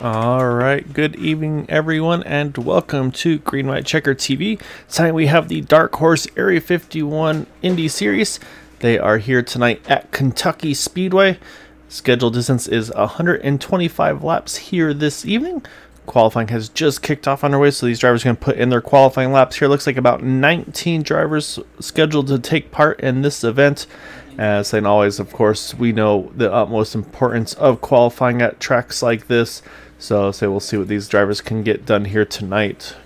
All right, good evening, everyone, and welcome to Green White Checker TV. Tonight we have the Dark Horse Area 51 Indy Series. They are here tonight at Kentucky Speedway. Scheduled distance is 125 laps here this evening. Qualifying has just kicked off underway, so these drivers are going to put in their qualifying laps here. Looks like about 19 drivers scheduled to take part in this event. As and always, of course, we know the utmost importance of qualifying at tracks like this. So we'll see what these drivers can get done here tonight.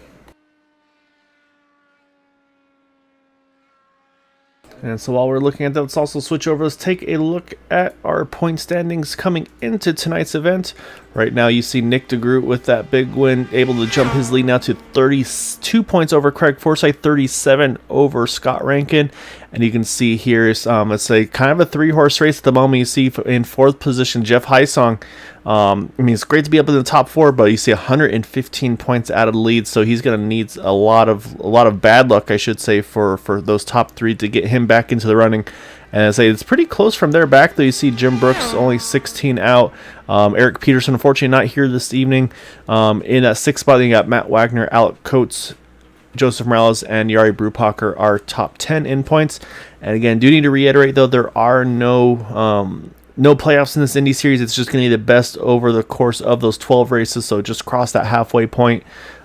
And so while we're looking at that, let's also switch over. Let's take a look at our point standings coming into tonight's event. Right now you see Nick DeGroot with that big win, able to jump his lead now to 32 points over Craig Forsyth, 37 over Scott Rankin. And you can see here is, let's say, kind of a three-horse race at the moment. You see in fourth position, Jeff Heisong. I mean, it's great to be up in the top four, but you see 115 points out of the lead, so he's going to need a lot of bad luck, I should say, for those top three to get him back into the running. And I say it's pretty close from there back, though. You see Jim Brooks only 16 out. Eric Peterson, unfortunately, not here this evening. In that sixth spot, you got Matt Wagner, Alec Coates, Joseph Morales, and Yari Brupacher are top 10 in points. And again, do need to reiterate, though, there are no playoffs in this Indy Series. It's just going to be the best over the course of those 12 races. So just cross that halfway point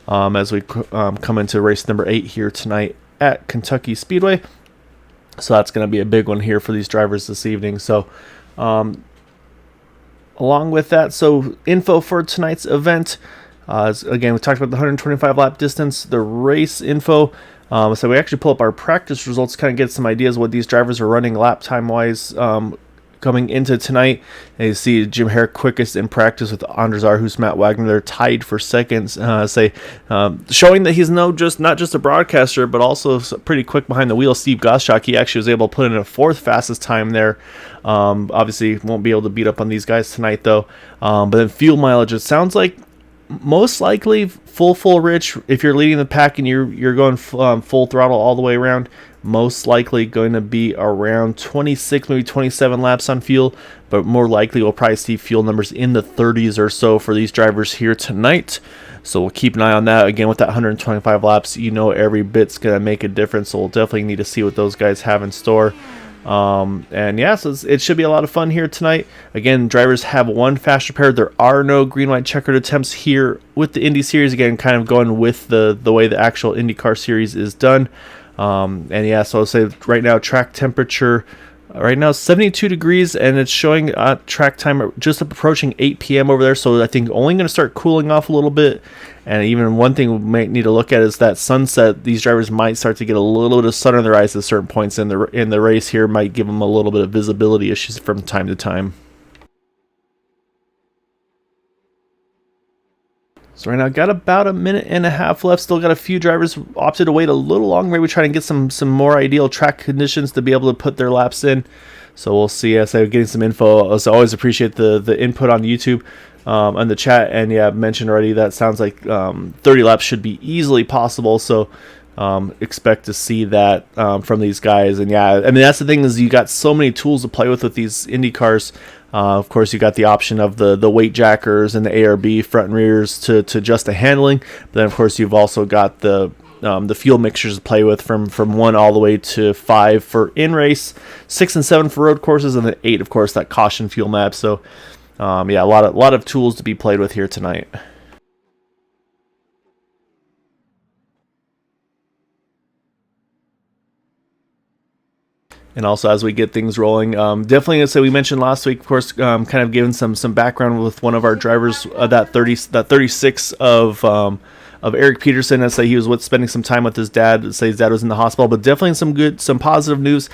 as we come into race number 8 here tonight at Kentucky Speedway. So that's going to be a big one here for these drivers this evening. So along with that, so info for tonight's event. Again, we talked about the 125 lap distance, the race info. So we actually pull up our practice results, kind of get some ideas what these drivers are running lap time wise coming into tonight. And you see Jim Hare quickest in practice with Anders Arhus, Matt Wagner. They're tied for seconds. Showing that he's not just a broadcaster, but also pretty quick behind the wheel. Steve Goschak, he actually was able to put in a fourth fastest time there. Obviously, won't be able to beat up on these guys tonight though. But then fuel mileage, it sounds like most likely full rich. If you're leading the pack and you're going full throttle all the way around, most likely going to be around 26, maybe 27 laps on fuel, but more likely we'll probably see fuel numbers in the 30s or so for these drivers here tonight. So we'll keep an eye on that. Again, with that 125 laps, you know every bit's going to make a difference, so we'll definitely need to see what those guys have in store. And yeah, so it should be a lot of fun here tonight. Again, drivers have one fast repair. There are no green white checkered attempts here with the Indy Series. Again, kind of going with the way the actual IndyCar Series is done. And yeah, so I'll say right now track temperature right now 72 degrees, and it's showing track time just approaching 8 p.m. over there. So I think only going to start cooling off a little bit. And even one thing we might need to look at is that sunset. These drivers might start to get a little bit of sun in their eyes at certain points in the race here. Might give them a little bit of visibility issues from time to time. So right now, got about a minute and a half left. Still got a few drivers opted to wait a little longer. Maybe try and get some more ideal track conditions to be able to put their laps in. So we'll see. As I'm getting some info, as I always appreciate the input on YouTube, on the chat. And yeah, I've mentioned already that sounds like 30 laps should be easily possible. So expect to see that from these guys. And yeah, I mean, that's the thing, is you got so many tools to play with these Indy cars. Of course, you got the option of the weight jackers and the ARB front and rears to adjust the handling. But then, of course, you've also got the fuel mixtures to play with from 1 all the way to 5 for in-race, 6 and 7 for road courses, and then 8, of course, that caution fuel map. So, yeah, a lot of tools to be played with here tonight. And also, as we get things rolling, definitely, as we mentioned last week, of course, kind of giving some background with one of our drivers, that 36 of Eric Peterson. Let's say he was spending some time with his dad. Let's say his dad was in the hospital, but definitely some positive news.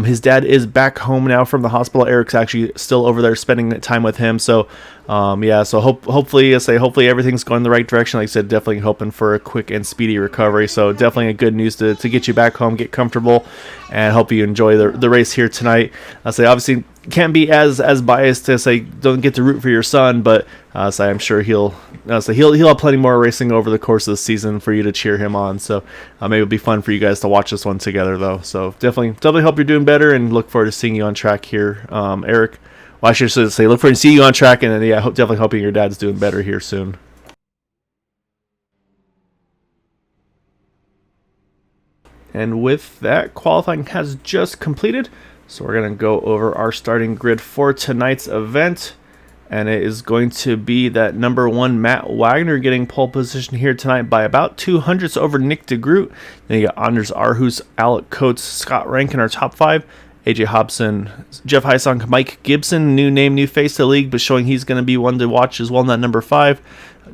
His dad is back home now from the hospital. Eric's actually still over there spending time with him. So, yeah, so hopefully everything's going in the right direction. Like I said, definitely hoping for a quick and speedy recovery. So definitely a good news to get you back home, get comfortable, and hope you enjoy the race here tonight. I say obviously can't be as biased to say don't get to root for your son, but so I'm sure he'll have plenty more racing over the course of the season for you to cheer him on. So maybe it'll be fun for you guys to watch this one together though. So definitely hope you're doing better, and look forward to seeing you on track here, Eric. Well, I should say look for to see you on track, and then yeah, definitely hoping your dad's doing better here soon. And with that, qualifying has just completed. So we're going to go over our starting grid for tonight's event. And it is going to be that number 1 Matt Wagner getting pole position here tonight by about 200ths over Nick DeGroot. Then you got Anders Arhus, Alec Coates, Scott Rank in our top 5. AJ Hobson, Jeff Heisong, Mike Gibson, new name, new face to the league, but showing he's going to be one to watch as well in that number 5.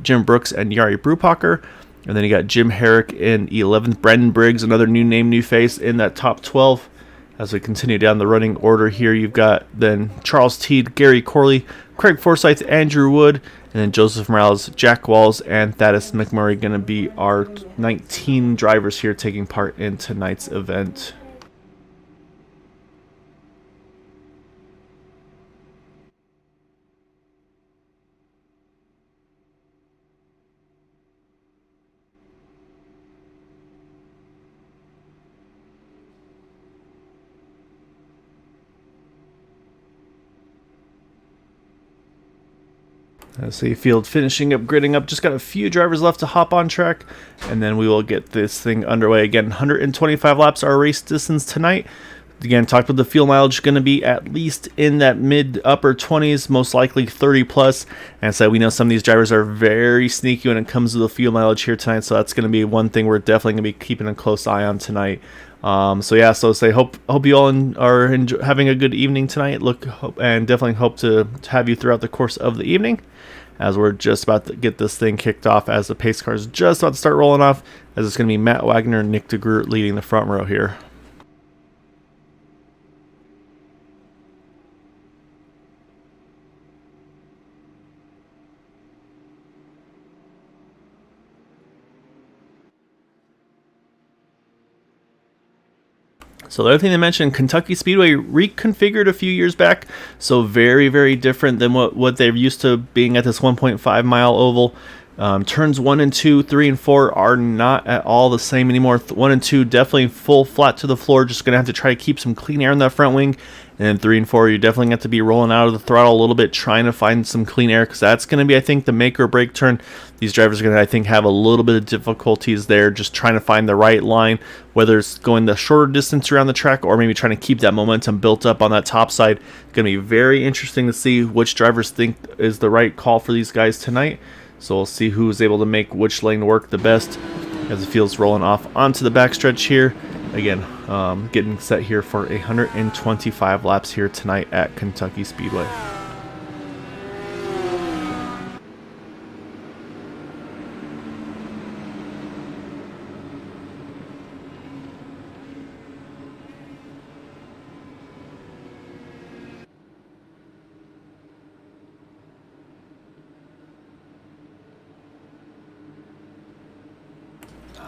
Jim Brooks and Yari Brupacher. And then you got Jim Herrick in 11th. Brendan Briggs, another new name, new face in that top 12. As we continue down the running order here, you've got then Charles Teed, Gary Corley, Craig Forsyth, Andrew Wood, and then Joseph Morales, Jack Walls, and Thaddeus McMurray going to be our 19 drivers here taking part in tonight's event. So field finishing up, gridding up. Just got a few drivers left to hop on track, and then we will get this thing underway. Again, 125 laps our race distance tonight. Again, talked about the fuel mileage going to be at least in that mid-upper 20s, most likely 30 plus. And so we know some of these drivers are very sneaky when it comes to the fuel mileage here tonight. So that's going to be one thing we're definitely going to be keeping a close eye on tonight. So say hope you all are having a good evening tonight. And definitely hope to have you throughout the course of the evening, as we're just about to get this thing kicked off, as the pace car is just about to start rolling off, as it's going to be Matt Wagner and Nick DeGroot leading the front row here. So the other thing they mentioned, Kentucky Speedway reconfigured a few years back, so very, very different than what they're used to being at this 1.5 mile oval. Turns 1 and 2, 3 and 4 are not at all the same anymore. 1 and 2 definitely full flat to the floor, just going to have to try to keep some clean air in that front wing. And then 3 and 4, you're definitely going to have to be rolling out of the throttle a little bit, trying to find some clean air, because that's going to be, I think, the make or break turn. These drivers are going to, I think, have a little bit of difficulties there, just trying to find the right line, whether it's going the shorter distance around the track or maybe trying to keep that momentum built up on that top side. It's going to be very interesting to see which drivers think is the right call for these guys tonight. So we'll see who's able to make which lane work the best as the field's rolling off onto the backstretch here. Again, getting set here for 125 laps here tonight at Kentucky Speedway.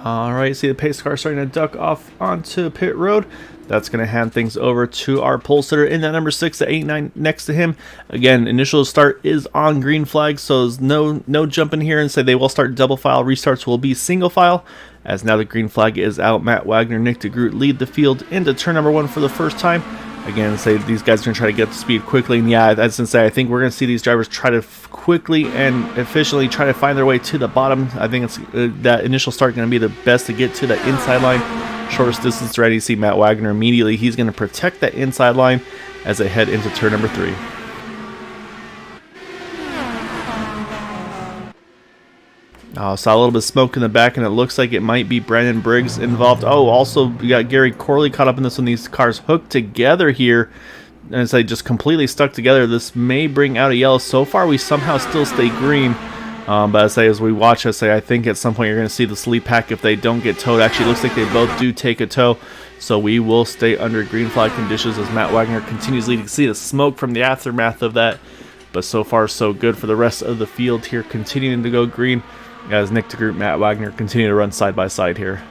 Alright, see the pace car starting to duck off onto pit road. That's going to hand things over to our pole sitter in that number 6, the 8-9 next to him. Again, initial start is on green flag, so there's no jumping here and say they will start double file. Restarts will be single file. As now the green flag is out, Matt Wagner, Nick DeGroot lead the field into turn number 1 for the first time. Again, say these guys are going to try to get up to speed quickly. And yeah, as I say, I think we're going to see these drivers try to quickly and efficiently try to find their way to the bottom. I think it's that initial start going to be the best to get to the inside line. Shortest distance ready. You see Matt Wagner immediately. He's going to protect that inside line as they head into turn number 3. Saw a little bit of smoke in the back, and it looks like it might be Brandon Briggs involved. Oh, also we got Gary Corley caught up in this one. These cars hooked together here, and it's like just completely stuck together. This may bring out a yellow. So far, we somehow still stay green. But as we watch, I think at some point you're going to see the sleep pack if they don't get towed. Actually, it looks like they both do take a tow. So we will stay under green flag conditions as Matt Wagner continues leading. See the smoke from the aftermath of that. But so far, so good for the rest of the field here, continuing to go green as Nick DeGroot, Matt Wagner continue to run side by side here.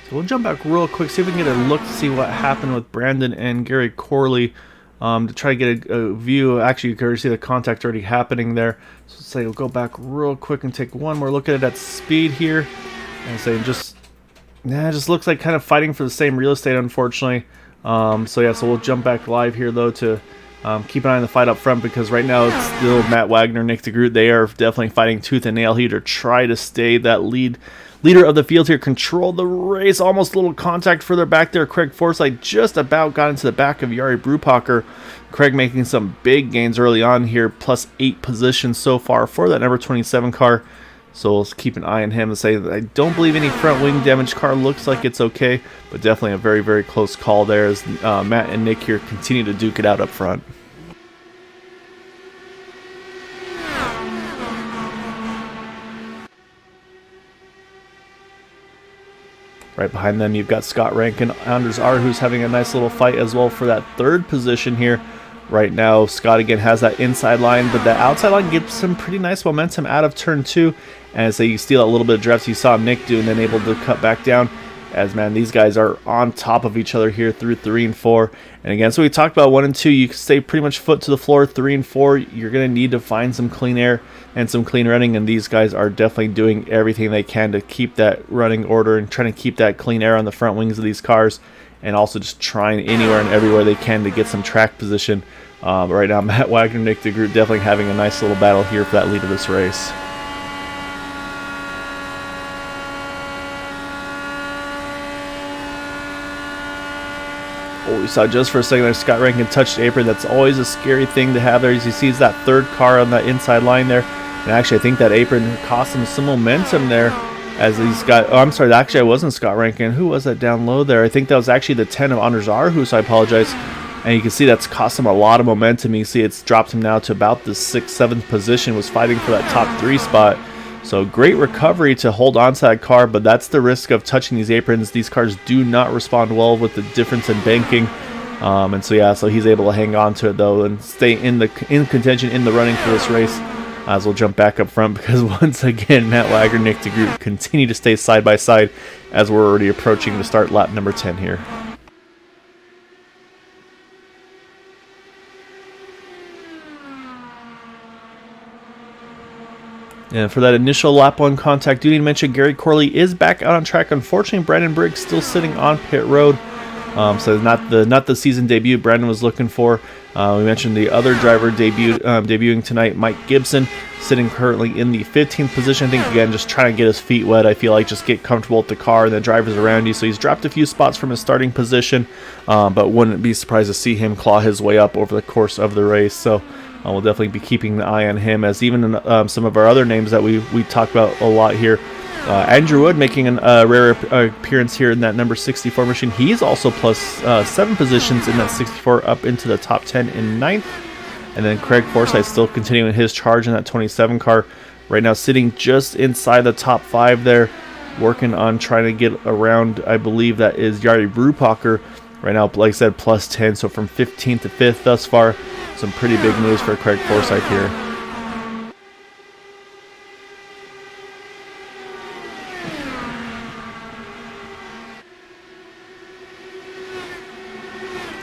So we'll jump back real quick, see if we can get a look to see what happened with Brandon and Gary Corley to try to get a view. Actually, you can already see the contact already happening there. So say we'll go back real quick and take one more look at it at speed here, and say just looks like kind of fighting for the same real estate, unfortunately. So yeah, so we'll jump back live here though to keep an eye on the fight up front, because right now it's still Matt Wagner, Nick DeGroot. They are definitely fighting tooth and nail here to try to stay that leader of the field here, control the race. Almost a little contact further back there. Craig Forsyth just about got into the back of Jari Brupacher. Craig making some big gains early on here, plus 8 positions so far for that number 27 car. So let's keep an eye on him and say that I don't believe any front wing damage. Car looks like it's okay, but definitely a very, very close call there as Matt and Nick here continue to duke it out up front. Right behind them, you've got Scott Rankin, Anders Ar, who's having a nice little fight as well for that 3rd position here. Right now, Scott again has that inside line, but the outside line gets some pretty nice momentum out of turn 2. And so you steal a little bit of drafts you saw Nick do, and then able to cut back down. As man, these guys are on top of each other here through 3 and 4. And again, so we talked about 1 and 2. You can stay pretty much foot to the floor. 3 and 4, you're going to need to find some clean air and some clean running. And these guys are definitely doing everything they can to keep that running order and trying to keep that clean air on the front wings of these cars. And also just trying anywhere and everywhere they can to get some track position. But right now, Matt Wagner, Nick DeGroot definitely having a nice little battle here for that lead of this race. Oh, we saw just for a second there Scott Rankin touched the apron. That's always a scary thing to have there. As he sees that 3rd car on that inside line there. And actually, I think that apron cost him some momentum there. As he's got, oh, I'm sorry, actually, I wasn't Scott Rankin. Who was that down low there? I think that was actually the 10 of Anders Arhu, so I apologize. And you can see that's cost him a lot of momentum. You see it's dropped him now to about the 6th, 7th position, was fighting for that top 3 spot. So great recovery to hold on to that car, but that's the risk of touching these aprons. These cars do not respond well with the difference in banking. And so yeah, so he's able to hang on to it though and stay in contention in the running for this race. As we'll jump back up front, because once again, Matt Wagner, Nick DeGroot continue to stay side by side as we're already approaching the start lap number 10 here. And for that initial lap 1 contact, do need to mention Gary Corley is back out on track. Unfortunately, Brandon Briggs still sitting on pit road. So not the season debut Brandon was looking for. We mentioned the other driver debuting tonight, Mike Gibson, sitting currently in the 15th position. I think, again, just trying to get his feet wet. I feel like just get comfortable with the car and the drivers around you. So he's dropped a few spots from his starting position, but wouldn't be surprised to see him claw his way up over the course of the race. So we'll definitely be keeping an eye on him, as even some of our other names that we talked about a lot here. Andrew Wood making a rare appearance here in that number 64 machine. He's also plus 7 positions in that 64 up into the top 10 in 9th. And then Craig Forsyth still continuing his charge in that 27 car. Right now sitting just inside the top 5 there, working on trying to get around, I believe that is Jari Brupacher. Right now, like I said, plus 10, so from 15th to 5th thus far. Some pretty big moves for Craig Forsyth here.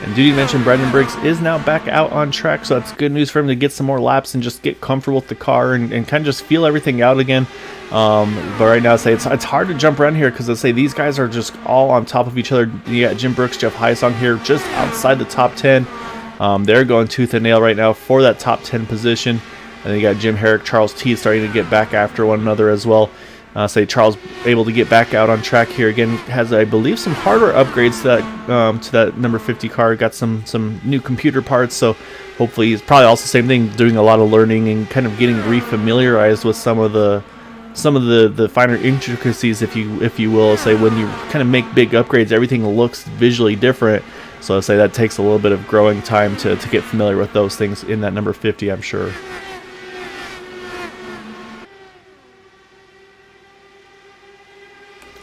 And Duty mentioned Brandon Briggs is now back out on track, so that's good news for him to get some more laps and just get comfortable with the car and kind of just feel everything out again. But right now, it's hard to jump around here because these guys are just all on top of each other. You got Jim Brooks, Jeff Heisong here just outside the top 10. They're going tooth and nail right now for that top 10 position. And then you got Jim Herrick, Charles T starting to get back after one another as well. Charles able to get back out on track here again. Has, I believe, some hardware upgrades to that number 50 car. Got some new computer parts, so hopefully it's probably also the same thing, doing a lot of learning and kind of getting refamiliarized with some of the finer intricacies, if you will. When you kind of make big upgrades, everything looks visually different. So that takes a little bit of growing time to get familiar with those things in that number 50, I'm sure.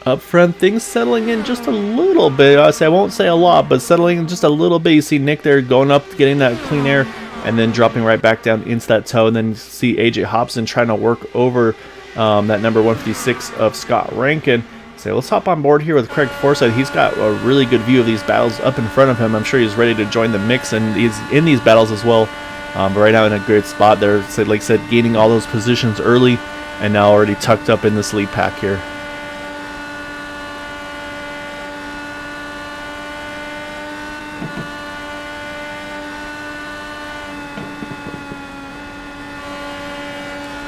Up front, things settling in just a little bit. I won't say a lot, but settling in just a little bit. You see Nick there going up, getting that clean air, and then dropping right back down into that toe. And then you see AJ Hobson trying to work over that number 156 of Scott Rankin. So let's hop on board here with Craig Forsyth. He's got a really good view of these battles up in front of him. I'm sure he's ready to join the mix, and he's in these battles as well. But right now in a great spot there. So like I said, gaining all those positions early, and now already tucked up in this lead pack here.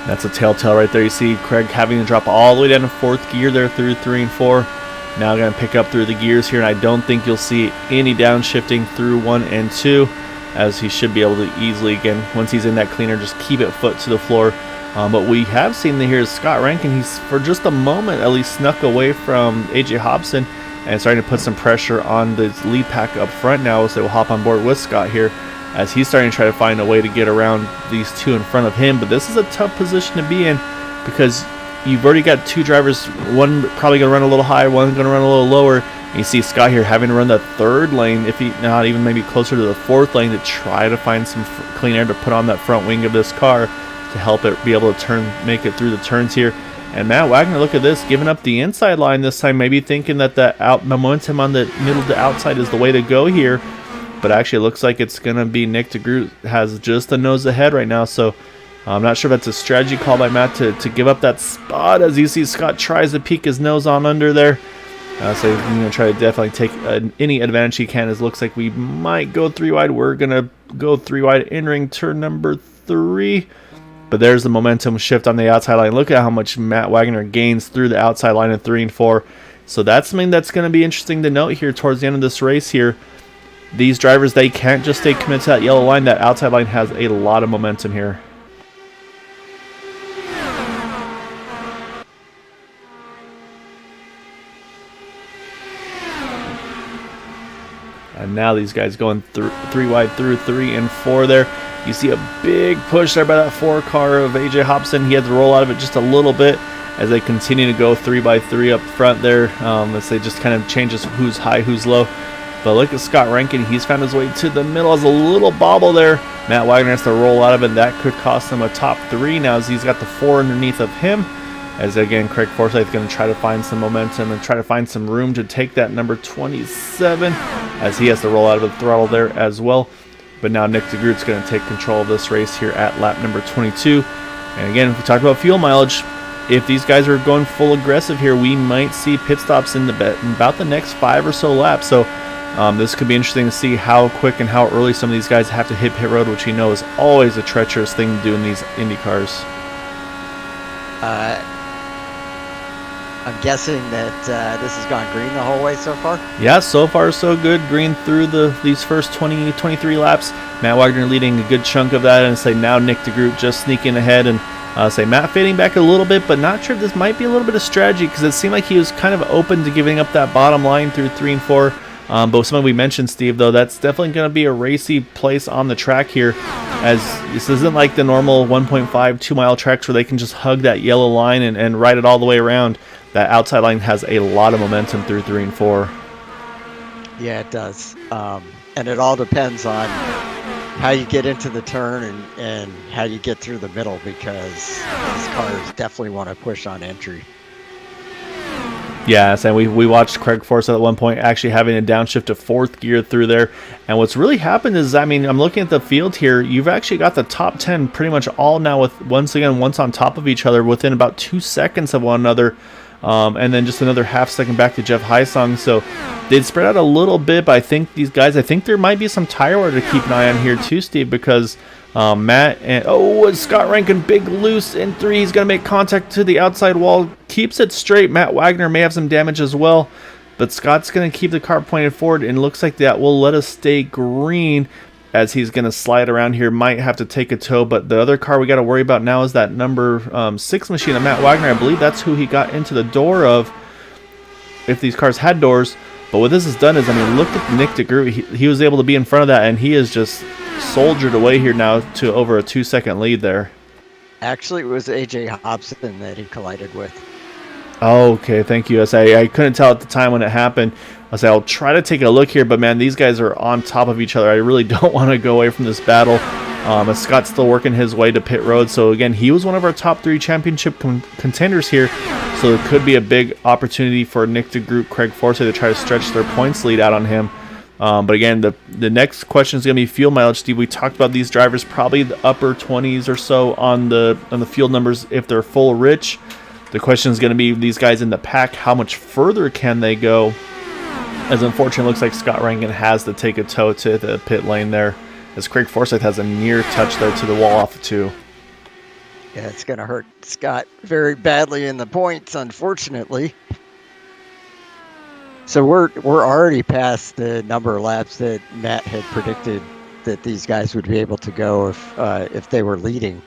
That's a telltale right there. You see Craig having to drop all the way down to 4th gear there through 3 and 4. Now going to pick up through the gears here, and I don't think you'll see any downshifting through 1 and 2, as he should be able to easily, again, once he's in that cleaner, just keep it foot to the floor. But we have seen here is Scott Rankin. He's, for just a moment at least, snuck away from AJ Hobson and starting to put some pressure on the lead pack up front now, so we'll hop on board with Scott here, as he's starting to try to find a way to get around these two in front of him. But this is a tough position to be in, because you've already got 2 drivers, one probably going to run a little higher, one going to run a little lower. And you see Scott here having to run the 3rd lane, if he not even maybe closer to the 4th lane, to try to find some clean air to put on that front wing of this car to help it be able to make it through the turns here. And Matt Wagner, look at this, giving up the inside line this time, maybe thinking that the momentum on the middle to outside is the way to go here. But actually it looks like it's going to be Nick DeGroot has just the nose ahead right now. So I'm not sure if that's a strategy call by Matt to give up that spot, as you see Scott tries to peek his nose on under there. So he's going to try to definitely take any advantage he can. It looks like we might go 3 wide. We're going to go 3 wide entering turn number 3. But there's the momentum shift on the outside line. Look at how much Matt Wagner gains through the outside line in 3 and 4. So that's something that's going to be interesting to note here towards the end of this race here. These drivers, they can't just stay committed to that yellow line. That outside line has a lot of momentum here. And now these guys going 3 wide through 3 and 4 there. You see a big push there by that 4 car of AJ Hobson. He had to roll out of it just a little bit as they continue to go 3 by 3 up front there. As they just kind of changes who's high, who's low. But look at Scott Rankin. He's found his way to the middle as a little bobble there. Matt Wagner has to roll out of it. That could cost him a top 3 now, as he's got the 4 underneath of him. As again, Craig Forsyth is going to try to find some momentum and try to find some room to take that number 27, as he has to roll out of the throttle there as well. But now Nick DeGroot's going to take control of this race here at lap number 22. And again, if we talk about fuel mileage, if these guys are going full aggressive here, we might see pit stops in about the next 5 or so laps. So this could be interesting to see how quick and how early some of these guys have to hit pit road, which you know is always a treacherous thing to do in these Indy cars. I'm guessing that this has gone green the whole way so far? Yeah, so far so good. Green through these first 23 laps. Matt Wagner leading a good chunk of that, and say now Nick DeGroot just sneaking ahead, and say Matt fading back a little bit, but not sure if this might be a little bit of strategy, because it seemed like he was kind of open to giving up that bottom line through 3 and 4. But something we mentioned, Steve, though, that's definitely going to be a racy place on the track here, as this isn't like the normal 1.5, 2-mile tracks where they can just hug that yellow line and ride it all the way around. That outside line has a lot of momentum through 3 and 4. Yeah, it does. And it all depends on how you get into the turn and how you get through the middle, because these cars definitely want to push on entry. Yeah, and we watched Craig Forsyth at one point actually having a downshift to 4th gear through there. And what's really happened is, I mean, I'm looking at the field here. You've actually got the top 10 pretty much all now with, once on top of each other within about 2 seconds of one another. And then just another half second back to Jeff Heisong. So they'd spread out a little bit, but I think these guys, I think there might be some tire wear to keep an eye on here too, Steve, because Matt and Scott Rankin big loose in 3. He's going to make contact to the outside wall, keeps it straight. Matt Wagner may have some damage as well, but Scott's going to keep the car pointed forward, and looks like that will let us stay green, as he's going to slide around here. Might have to take a tow, but the other car we got to worry about now is that number 6 machine of Matt Wagner. I believe that's who he got into the door of, if these cars had doors. But what this has done is, I mean, look at Nick DeGroot. He was able to be in front of that, and he is just soldiered away here now to over a 2-second lead there. Actually, it was AJ Hobson that he collided with. Oh, okay, thank you. I couldn't tell at the time when it happened. I'll try to take a look here, but man, these guys are on top of each other. I really don't want to go away from this battle. As Scott's still working his way to pit road. So again, he was one of our top 3 championship contenders here. So it could be a big opportunity for Nick DeGroot, Craig Forsyth to try to stretch their points lead out on him. But again, the next question is going to be fuel mileage. Steve, we talked about these drivers, probably the upper 20s or so on the fuel numbers if they're full rich. The question is going to be these guys in the pack, how much further can they go? As unfortunately, it looks like Scott Rankin has to take a tow to the pit lane there, as Craig Forsyth has a near touch there to the wall off of 2. Yeah, it's going to hurt Scott very badly in the points, unfortunately. So we're already past the number of laps that Matt had predicted that these guys would be able to go if they were leading.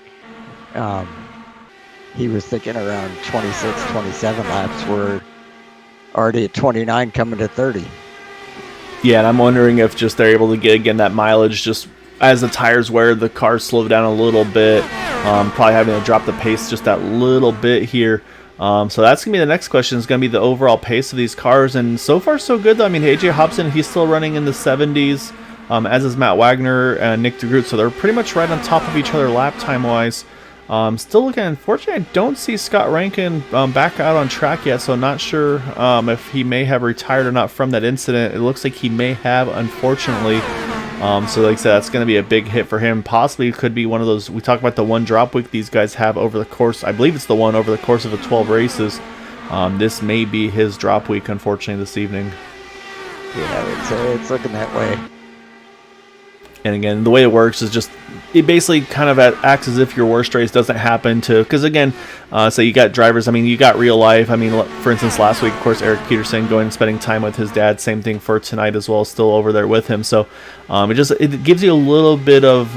He was thinking around 26, 27 laps. We're already at 29 coming to 30. Yeah, and I'm wondering if just they're able to get, again, that mileage just as the tires wear, the cars slow down a little bit, probably having to drop the pace just that little bit here. So that's going to be the next question, is going to be the overall pace of these cars. And so far, so good, though. I mean, AJ Hobson, he's still running in the 70s, as is Matt Wagner and Nick DeGroot. So they're pretty much right on top of each other lap time-wise. Still looking, unfortunately, I don't see Scott Rankin back out on track yet, so not sure if he may have retired or not from that incident. It looks like he may have, unfortunately. So like I said, that's going to be a big hit for him. Possibly could be one of those, we talk about the one drop week these guys have over the course. I believe it's the one over the course of the 12 races. This may be his drop week, unfortunately, this evening. Yeah, it's looking that way. And again, the way it works is just, it basically kind of acts as if your worst race doesn't happen to, because again, so you got drivers, I mean, you got real life. I mean, for instance, last week, of course, Eric Peterson going and spending time with his dad. Same thing for tonight as well, still over there with him. So it gives you a little bit of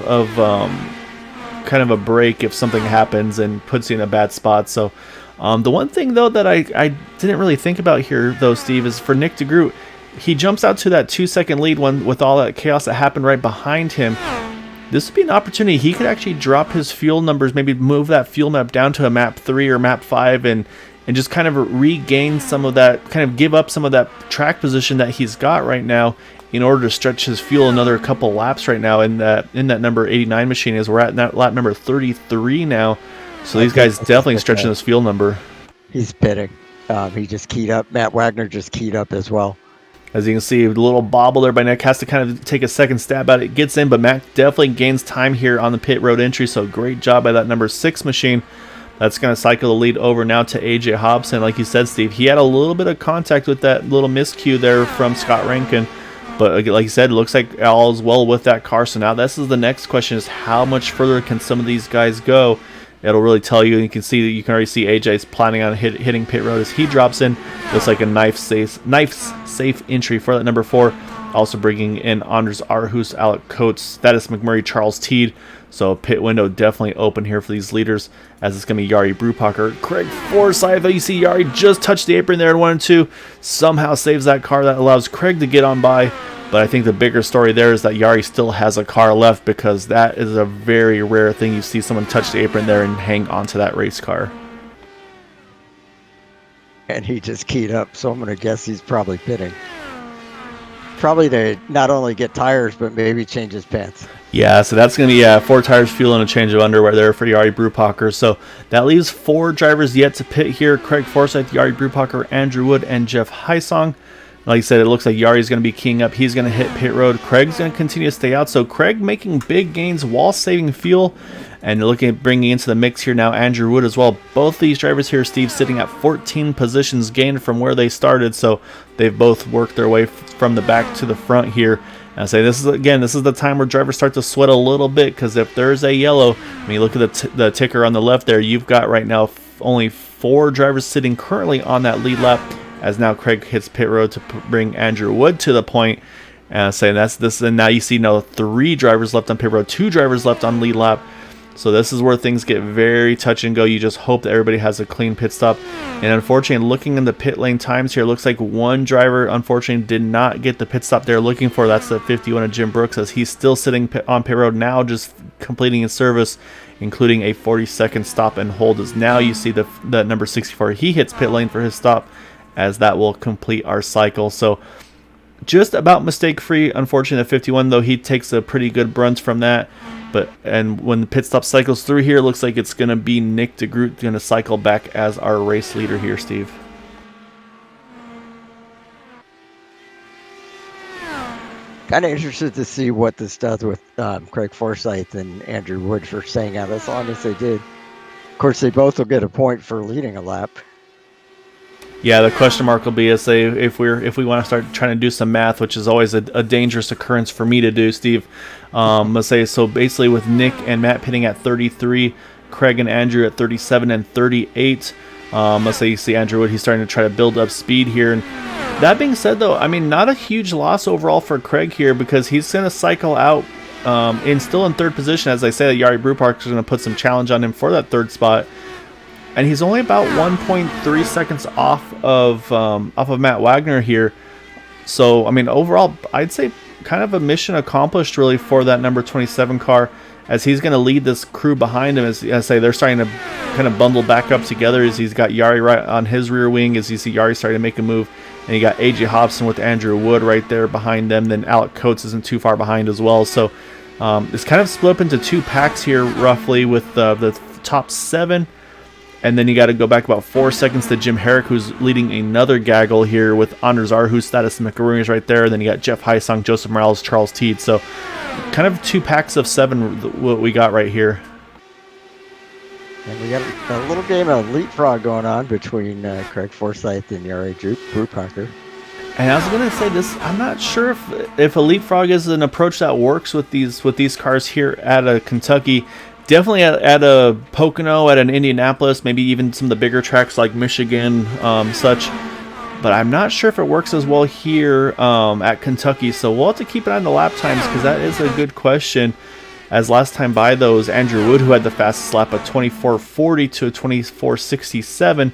kind of a break if something happens and puts you in a bad spot. So the one thing, though, that I didn't really think about here, though, Steve, is for Nick DeGroot. He jumps out to that 2-second lead one with all that chaos that happened right behind him. This would be an opportunity. He could actually drop his fuel numbers, maybe move that fuel map down to a map 3 or map 5 and just kind of regain some of that, kind of give up some of that track position that he's got right now in order to stretch his fuel another couple laps right now in that number 89 machine, as we're at lap number 33 now. So these guys definitely stretching this fuel number. He's pitting. He just keyed up. Matt Wagner just keyed up as well. As you can see, a little bobble there by Nick, has to kind of take a second stab at it. Gets in, but Mac definitely gains time here on the pit road entry, so great job by that number 6 machine. That's going to cycle the lead over now to AJ Hobson. Like you said, Steve, he had a little bit of contact with that little miscue there from Scott Rankin. But like you said, it looks like all is well with that car. So now this is the next question, is how much further can some of these guys go? It'll really tell you. You can see that you can already see AJ's planning on hitting pit road as he drops in. Looks like a knife safe entry for that number 4. Also bringing in Anders Arhus, Alec Coates, Status McMurray, Charles Teed. So pit window definitely open here for these leaders, as it's going to be Jari Brupacher. Craig Forsyth, you see Jari just touched the apron there in 1 and 2. Somehow saves that car. That allows Craig to get on by. But I think the bigger story there is that Jari still has a car left, because that is a very rare thing. You see someone touch the apron there and hang onto that race car. And he just keyed up, so I'm going to guess he's probably pitting. Probably to not only get tires, but maybe change his pants. Yeah, so that's going to be 4 tires, fuel, and a change of underwear there for Jari Brupacher. So that leaves 4 drivers yet to pit here. Craig Forsyth, Jari Brupacher, Andrew Wood, and Jeff Heisong. Like I said, it looks like Yari's going to be keying up. He's going to hit pit road. Craig's going to continue to stay out. So Craig making big gains while saving fuel. And looking at bringing into the mix here now Andrew Wood as well. Both these drivers here, Steve, sitting at 14 positions gained from where they started. So they've both worked their way from the back to the front here. And I say this is the time where drivers start to sweat a little bit, because if there's a yellow, I mean, look at the ticker on the left there. You've got right now only 4 drivers sitting currently on that lead lap, as now Craig hits pit road to bring Andrew Wood to the point. And saying that's this, and now you see 3 drivers left on pit road, 2 drivers left on lead lap. So this is where things get very touch and go. You just hope that everybody has a clean pit stop. And unfortunately, looking in the pit lane times here, looks like one driver unfortunately did not get the pit stop they're looking for. That's the 51 of Jim Brooks, as he's still sitting on pit road now, just completing his service, including a 40-second stop and hold. As now you see that number 64, he hits pit lane for his stop, as that will complete our cycle. So just about mistake-free. Unfortunately, at 51, though, he takes a pretty good brunt from that. And when the pit stop cycles through here, it looks like it's going to be Nick DeGroot going to cycle back as our race leader here, Steve. Kind of interested to see what this does with Craig Forsyth and Andrew Wood for staying out as long as they did. Of course, they both will get a point for leading a lap. Yeah, the question mark will be if we want to start trying to do some math, which is always a dangerous occurrence for me to do, Steve. Let's say, so basically with Nick and Matt pitting at 33, Craig and Andrew at 37 and 38. Let's say you see Andrew Wood, he's starting to try to build up speed here. And that being said, though, I mean, not a huge loss overall for Craig here, because he's going to cycle out still in third position. As I say, Jari Brupark is going to put some challenge on him for that third spot. And he's only about 1.3 seconds off of Matt Wagner here. So, I mean, overall, I'd say kind of a mission accomplished, really, for that number 27 car, as he's going to lead this crew behind him. As I say, they're starting to kind of bundle back up together, as he's got Jari right on his rear wing, as you see Jari starting to make a move. And you got AJ Hobson with Andrew Wood right there behind them. Then Alec Coates isn't too far behind as well. So it's kind of split up into two packs here, roughly, with the top 7. And then you got to go back about 4 seconds to Jim Herrick, who's leading another gaggle here with Anders Arhus, Status Macarooni's right there. Then you got Jeff Heisong, Joseph Morales, Charles Teed. So kind of 2 packs of 7 what we got right here. And we got a little game of leapfrog going on between Craig Forsyth and Jari Bruparker. And I was going to say this, I'm not sure if a leapfrog is an approach that works with these cars here at Kentucky. Definitely at a Pocono, at an Indianapolis, maybe even some of the bigger tracks like Michigan, such. But I'm not sure if it works as well here at Kentucky. So we'll have to keep an eye on the lap times, because that is a good question. As last time by, though, is Andrew Wood, who had the fastest lap of 24:40 to a 24:67.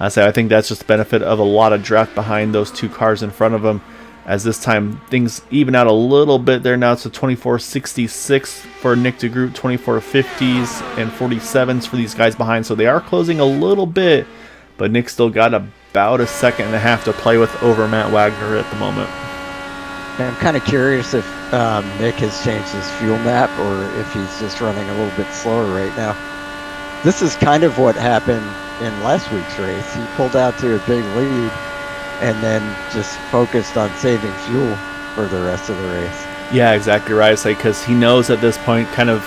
So I think that's just the benefit of a lot of draft behind those 2 cars in front of him. As this time things even out a little bit there now. It's a 24:66 for Nick DeGroot, 24:50s and 47s for these guys behind. So they are closing a little bit, but Nick still got about a second and a half to play with over Matt Wagner at the moment. I'm kind of curious if Nick has changed his fuel map, or if he's just running a little bit slower right now. This is kind of what happened in last week's race. He pulled out to a big lead and then just focused on saving fuel for the rest of the race. Yeah, exactly right. Because he knows at this point, kind of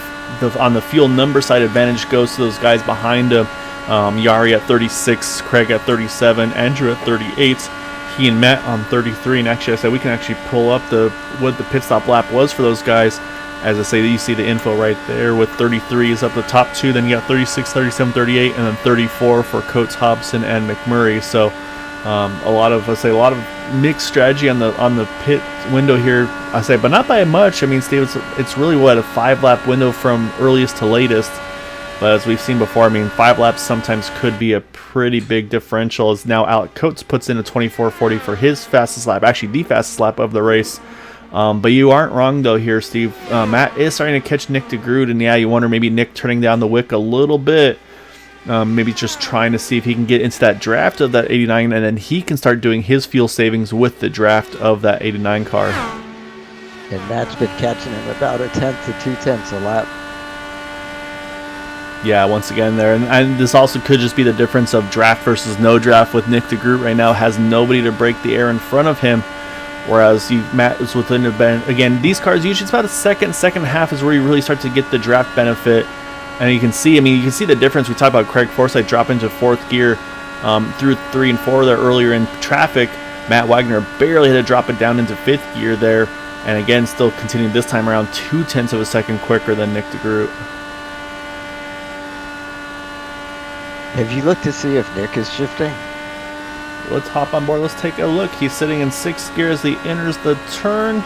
on the fuel number side, advantage goes to those guys behind him. Jari at 36, Craig at 37, Andrew at 38, he and Matt on 33. And actually, I said we can actually pull up what the pit stop lap was for those guys. As I say, you see the info right there with 33 is up the top 2. Then you got 36, 37, 38, and then 34 for Coates, Hobson, and McMurray. So a lot of mixed strategy on the pit window here. I say, but not by much. I mean, Steve, it's really a 5-lap window from earliest to latest. But as we've seen before, I mean, 5 laps sometimes could be a pretty big differential. As now Alec Coates puts in a 24:40 for his fastest lap, actually the fastest lap of the race. But you aren't wrong though here, Steve. Matt is starting to catch Nick DeGroot, and yeah, you wonder maybe Nick turning down the wick a little bit. Maybe just trying to see if he can get into that draft of that 89, and then he can start doing his fuel savings with the draft of that 89 car. And Matt's been catching him about 1/10 to 2/10 a lap. Yeah, once again there. And this also could just be the difference of draft versus no draft, with Nick DeGroot right now has nobody to break the air in front of him. Whereas Matt is within a bend. Again, these cars usually it's about a second and a half is where you really start to get the draft benefit. And you can see the difference. We talked about Craig Forsyth drop into 4th gear through 3 and 4 there earlier in traffic. Matt Wagner barely had to drop it down into 5th gear there. And again, still continuing this time around 0.2 of a second quicker than Nick DeGroot. Have you looked to see if Nick is shifting? Let's hop on board. Let's take a look. He's sitting in 6th gear as he enters the turn.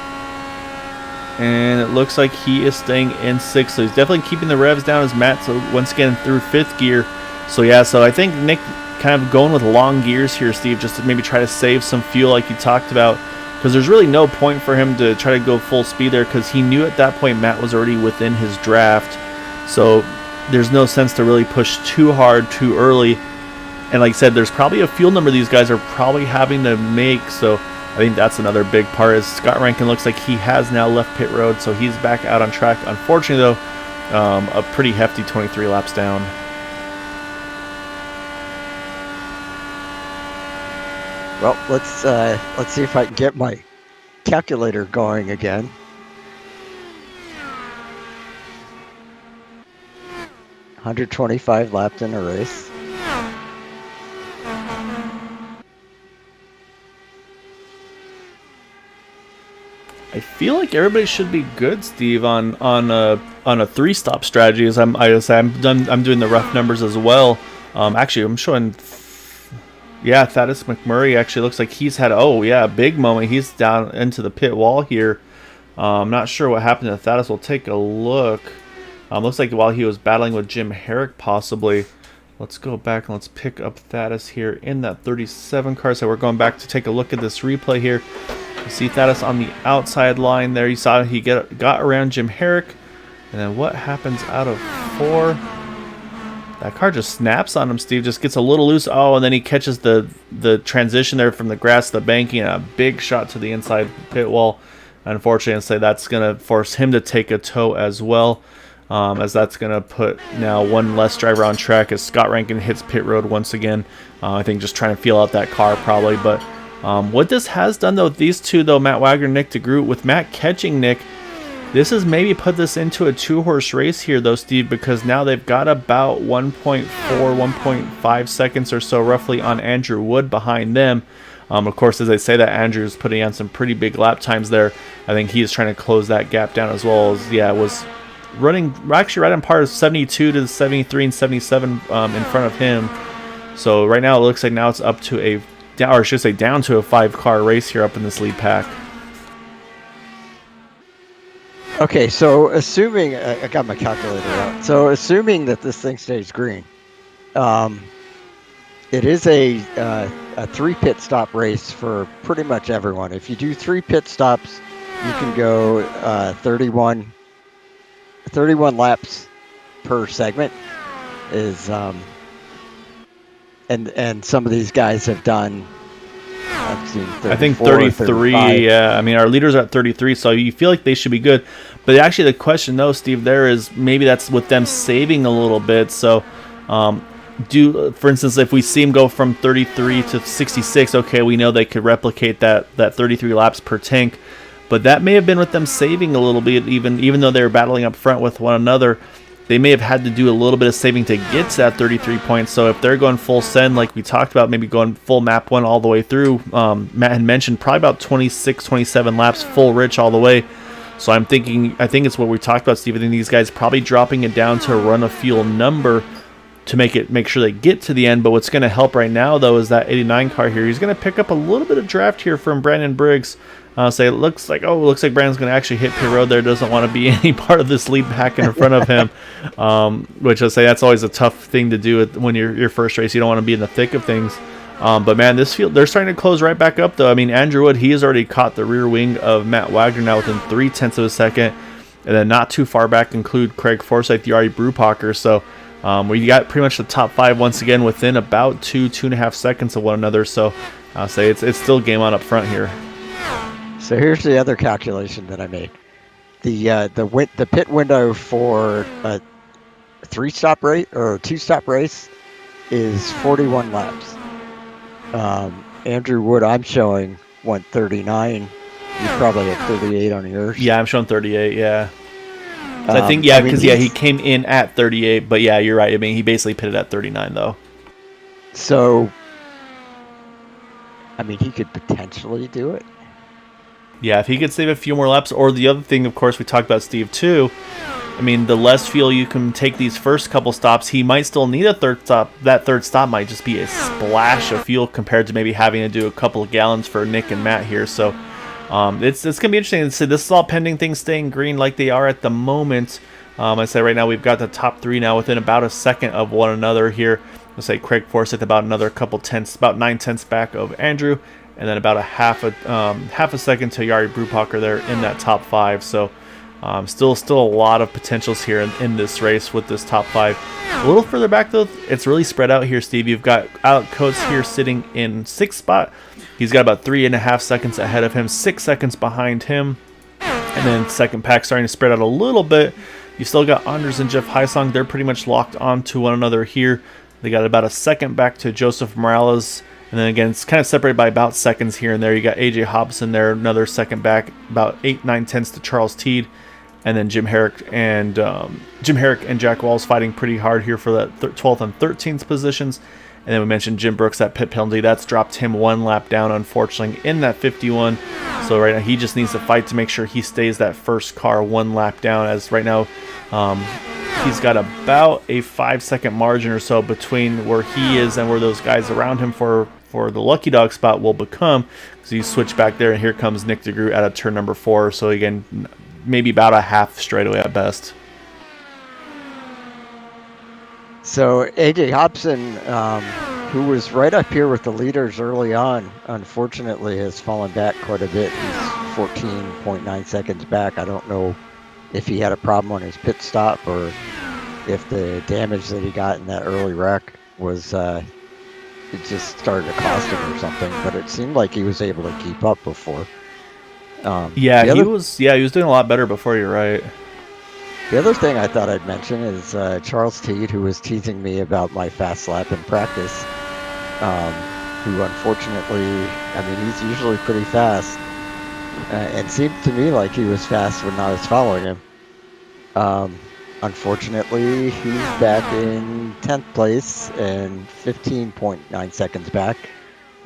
And it looks like he is staying in 6th. So he's definitely keeping the revs down as Matt, so once again, through 5th gear. So yeah, so I think Nick kind of going with long gears here, Steve, just to maybe try to save some fuel like you talked about. Because there's really no point for him to try to go full speed there, because he knew at that point Matt was already within his draft. So there's no sense to really push too hard too early. And like I said, there's probably a fuel number these guys are probably having to make. So I think that's another big part. Is Scott Rankin looks like he has now left pit road, so he's back out on track. Unfortunately, though, a pretty hefty 23 laps down. Well, let's see if I can get my calculator going again. $125 laps in a race. I feel like everybody should be good, Steve, on a 3-stop strategy. As I'm doing the rough numbers as well. Actually, I'm showing. Yeah, Thaddeus McMurray actually looks like he's had a big moment. He's down into the pit wall here. I'm not sure what happened to Thaddeus. We'll take a look. Looks like while he was battling with Jim Herrick, possibly. Let's go back and let's pick up Thaddeus here in that 37 car. So we're going back to take a look at this replay here. You see Thaddeus on the outside line there. You saw he got around Jim Herrick. And then what happens out of 4? That car just snaps on him, Steve. Just gets a little loose. Oh, and then he catches the transition there from the grass to the banking, and a big shot to the inside pit wall. Unfortunately, I'd say that's going to force him to take a tow as well, as that's going to put now one less driver on track as Scott Rankin hits pit road once again. I think just trying to feel out that car probably. But what this has done, though, these two, though, Matt Wagner, Nick DeGroot, with Matt catching Nick, this has maybe put this into a 2-horse race here, though, Steve, because now they've got about 1.4, 1.5 seconds or so roughly on Andrew Wood behind them. Of course, as I say that, Andrew's putting on some pretty big lap times there. I think he is trying to close that gap down as well. As was running actually right on par of 72 to 73 and 77 in front of him. So right now it looks like now it's up to down to a 5-car race here up in this lead pack. Okay, so assuming I got my calculator out. So assuming that this thing stays green, it is a 3 pit stop race for pretty much everyone. If you do 3 pit stops, you can go 31 laps per segment. And some of these guys have done. I think 33. Yeah, I mean our leaders are at 33, so you feel like they should be good. But actually, the question, though, Steve, there is maybe that's with them saving a little bit. So, for instance, if we see them go from 33 to 66, okay, we know they could replicate that 33 laps per tank. But that may have been with them saving a little bit, even though they were battling up front with one another. They may have had to do a little bit of saving to get to that 33 points. So if they're going full send, like we talked about, maybe going full map 1 all the way through, Matt had mentioned probably about 26, 27 laps full rich all the way. So I think it's what we talked about, Steve. I think these guys probably dropping it down to a run of fuel number to make sure they get to the end. But what's going to help right now, though, is that 89 car here. He's going to pick up a little bit of draft here from Brandon Briggs. It looks like Brandon's going to actually hit pit road there. Doesn't want to be any part of this lead pack in front of him, which I say that's always a tough thing to do when you're your first race. You don't want to be in the thick of things. But man, this field, they're starting to close right back up, though. I mean, Andrew Wood, he has already caught the rear wing of Matt Wagner now within 0.3 of a second, and then not too far back include Craig Forsyth, the Yari Brewpacker. So we got pretty much the top 5 once again within about 2.5 seconds of one another. So I'll say it's still game on up front here. So here's the other calculation that I made. The pit window for a 3-stop race or a 2-stop race is 41 laps. Andrew Wood, I'm showing went 39. You probably have 38 on yours. Yeah, I'm showing 38. Yeah. So I think because he came in at 38, but yeah, you're right. I mean, he basically pitted at 39 though. So, I mean, he could potentially do it. Yeah, if he could save a few more laps, or the other thing, of course, we talked about Steve too. I mean, the less fuel you can take these first couple stops, he might still need a third stop. That third stop might just be a splash of fuel compared to maybe having to do a couple of gallons for Nick and Matt here. So it's going to be interesting to see. This is all pending things staying green like they are at the moment. I say right now we've got the top 3 now within about a second of one another here. Let's say Craig Forsyth about another couple tenths, about 9/10 back of Andrew, and then about a half a second to Yari Brewpacker there in that top 5. So Still a lot of potentials here in this race with this top 5. A little further back though, it's really spread out here, Steve. You've got Alec Coates here sitting in 6th spot. He's got about 3.5 seconds ahead of him, 6 seconds behind him, and then second pack starting to spread out a little bit. You still got Anders and Jeff Heisong. They're pretty much locked onto one another here. They got about a second back to Joseph Morales. And then again, it's kind of separated by about seconds here and there. You got AJ Hobson there, another second back, about 8, 9 tenths to Charles Teed. And then Jim Herrick and Jack Walls fighting pretty hard here for that 12th and 13th positions. And then we mentioned Jim Brooks, that pit penalty. That's dropped him 1 lap down, unfortunately, in that 51. So right now he just needs to fight to make sure he stays that first car 1 lap down, as right now he's got about a 5-second margin or so between where he is and where those guys around him for the Lucky Dog spot will become. So you switch back there, and here comes Nick DeGroot out of turn number 4. So again, maybe about a half straightaway at best. So AJ Hobson, who was right up here with the leaders early on, unfortunately has fallen back quite a bit. He's 14.9 seconds back. I don't know if he had a problem on his pit stop or if the damage that he got in that early wreck was it just started to cost him or something. But it seemed like he was able to keep up before. He was doing a lot better before. You're right. The other thing I thought I'd mention is Charles Teed, who was teasing me about my fast lap in practice, who unfortunately, I mean, he's usually pretty fast, and seemed to me like he was fast when I was following him. Unfortunately, he's back in 10th place and 15.9 seconds back,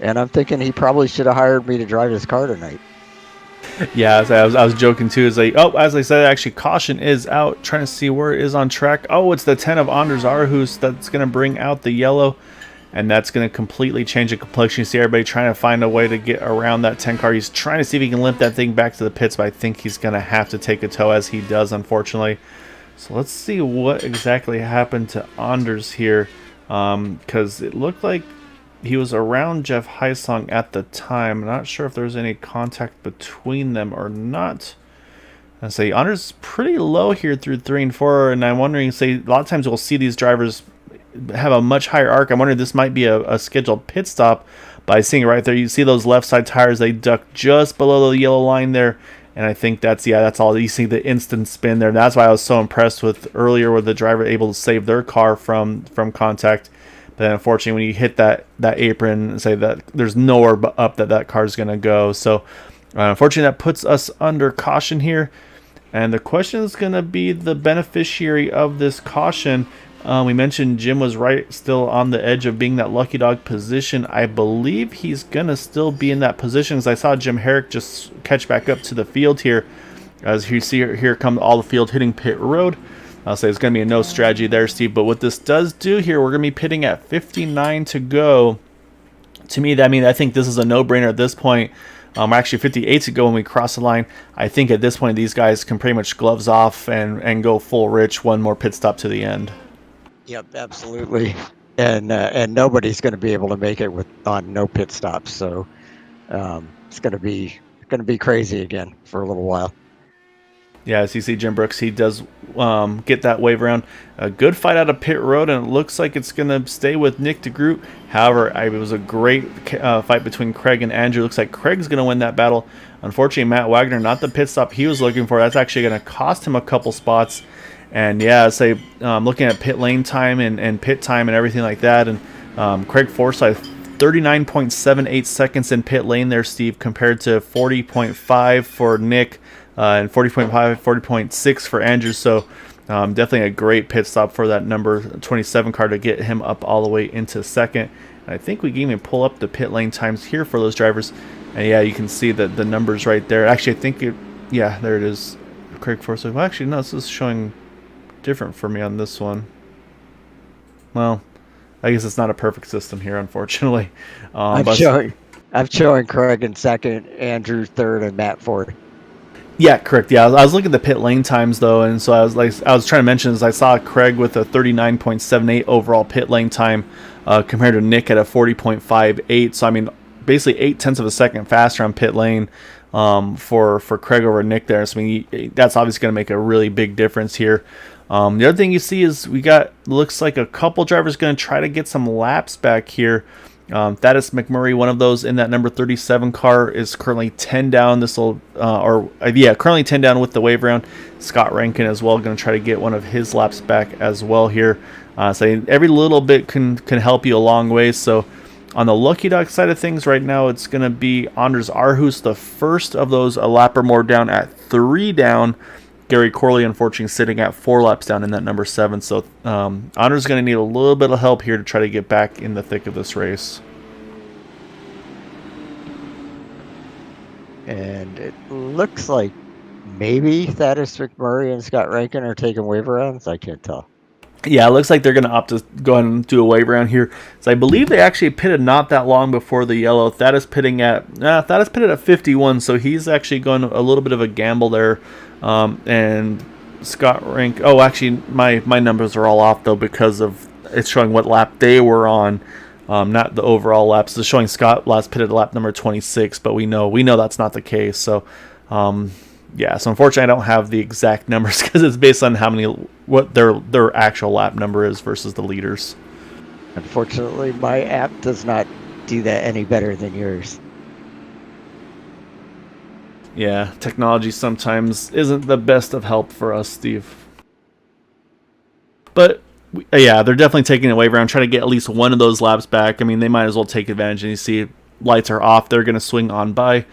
and I'm thinking he probably should have hired me to drive his car tonight. Yeah, I was joking too. It's like, as I said, actually, caution is out. Trying to see where it is on track. Oh, it's the 10 of Anders Arhus that's going to bring out the yellow, and that's going to completely change the complexion. You see everybody trying to find a way to get around that 10 car. He's trying to see if he can limp that thing back to the pits, but I think he's going to have to take a tow, as he does, unfortunately. So let's see what exactly happened to Anders here, because it looked like he was around Jeff Heisong at the time. I'm not sure if there's any contact between them or not. I say Anders pretty low here through 3 and 4, and I'm wondering, say, a lot of times we'll see these drivers have a much higher arc. I'm wondering if this might be a scheduled pit stop. By seeing it right there, you see those left side tires, they duck just below the yellow line there, and I think that's all. You see the instant spin there, and that's why I was so impressed with earlier with the driver able to save their car from contact. Then unfortunately, when you hit that apron, say that there's nowhere up that car's going to go. So unfortunately, that puts us under caution here. And the question is going to be the beneficiary of this caution. We mentioned Jim was still on the edge of being that lucky dog position. I believe he's going to still be in that position, as I saw Jim Herrick just catch back up to the field here. As you see here come all the field hitting pit road. I'll say it's going to be a no strategy there, Steve. But what this does do here, we're going to be pitting at 59 to go. To me, I think this is a no-brainer at this point. Actually, 58 to go when we cross the line. I think at this point, these guys can pretty much gloves off and go full rich. One more pit stop to the end. Yep, absolutely. And nobody's going to be able to make it on no pit stops. So it's going to be crazy again for a little while. Yeah, as you see Jim Brooks, he does get that wave around. A good fight out of pit road, and it looks like it's going to stay with Nick DeGroot. However, it was a great fight between Craig and Andrew. Looks like Craig's going to win that battle. Unfortunately, Matt Wagner, not the pit stop he was looking for. That's actually going to cost him a couple spots. And yeah, looking at pit lane time and pit time and everything like that. And Craig Forsyth, 39.78 seconds in pit lane there, Steve, compared to 40.5 for Nick. And 40.5, 40.6 for Andrew. So definitely a great pit stop for that number 27 car to get him up all the way into second. And I think we can even pull up the pit lane times here for those drivers. And yeah, you can see the numbers right there. Actually, I think there it is. Craig Forsyth. Well, actually, no, this is showing different for me on this one. Well, I guess it's not a perfect system here, unfortunately. I'm showing Craig in second, Andrew third, and Matt fourth. Yeah, correct. Yeah, I was looking at the pit lane times though, and so I was trying to mention is I saw Craig with a 39.78 overall pit lane time compared to Nick at a 40.58. So I mean, basically 0.8 of a second faster on pit lane. for Craig over Nick there. So I mean, that's obviously going to make a really big difference here. The other thing you see is we got, looks like a couple drivers going to try to get some laps back here. Thaddeus McMurray, one of those in that number 37 car, is currently 10 down. This will, currently 10 down with the wave round. Scott Rankin as well, going to try to get one of his laps back as well here. So every little bit can help you a long way. So on the Lucky Dog side of things right now, it's going to be Anders Arhus, the first of those, a lap or more down at 3 down. Gary Corley, unfortunately, sitting at 4 laps down in that number 7. So Anders going to need a little bit of help here to try to get back in the thick of this race. And it looks like maybe Thaddeus McMurray and Scott Rankin are taking wave rounds. I can't tell. Yeah, it looks like they're going to opt to go ahead and do a wave round here. So I believe they actually pitted not that long before the yellow. Thaddeus pitted at 51, so he's actually going a little bit of a gamble there. And Scott Rank. Oh, actually, my numbers are all off though because of it's showing what lap they were on, not the overall laps. It's showing Scott last pitted lap number 26, but we know that's not the case. So, yeah. So unfortunately, I don't have the exact numbers because it's based on what their actual lap number is versus the leaders. Unfortunately, my app does not do that any better than yours. Yeah, technology sometimes isn't the best of help for us, Steve. But, yeah, they're definitely taking a wave round, trying to get at least one of those laps back. I mean, they might as well take advantage. And you see lights are off. They're going to swing on by.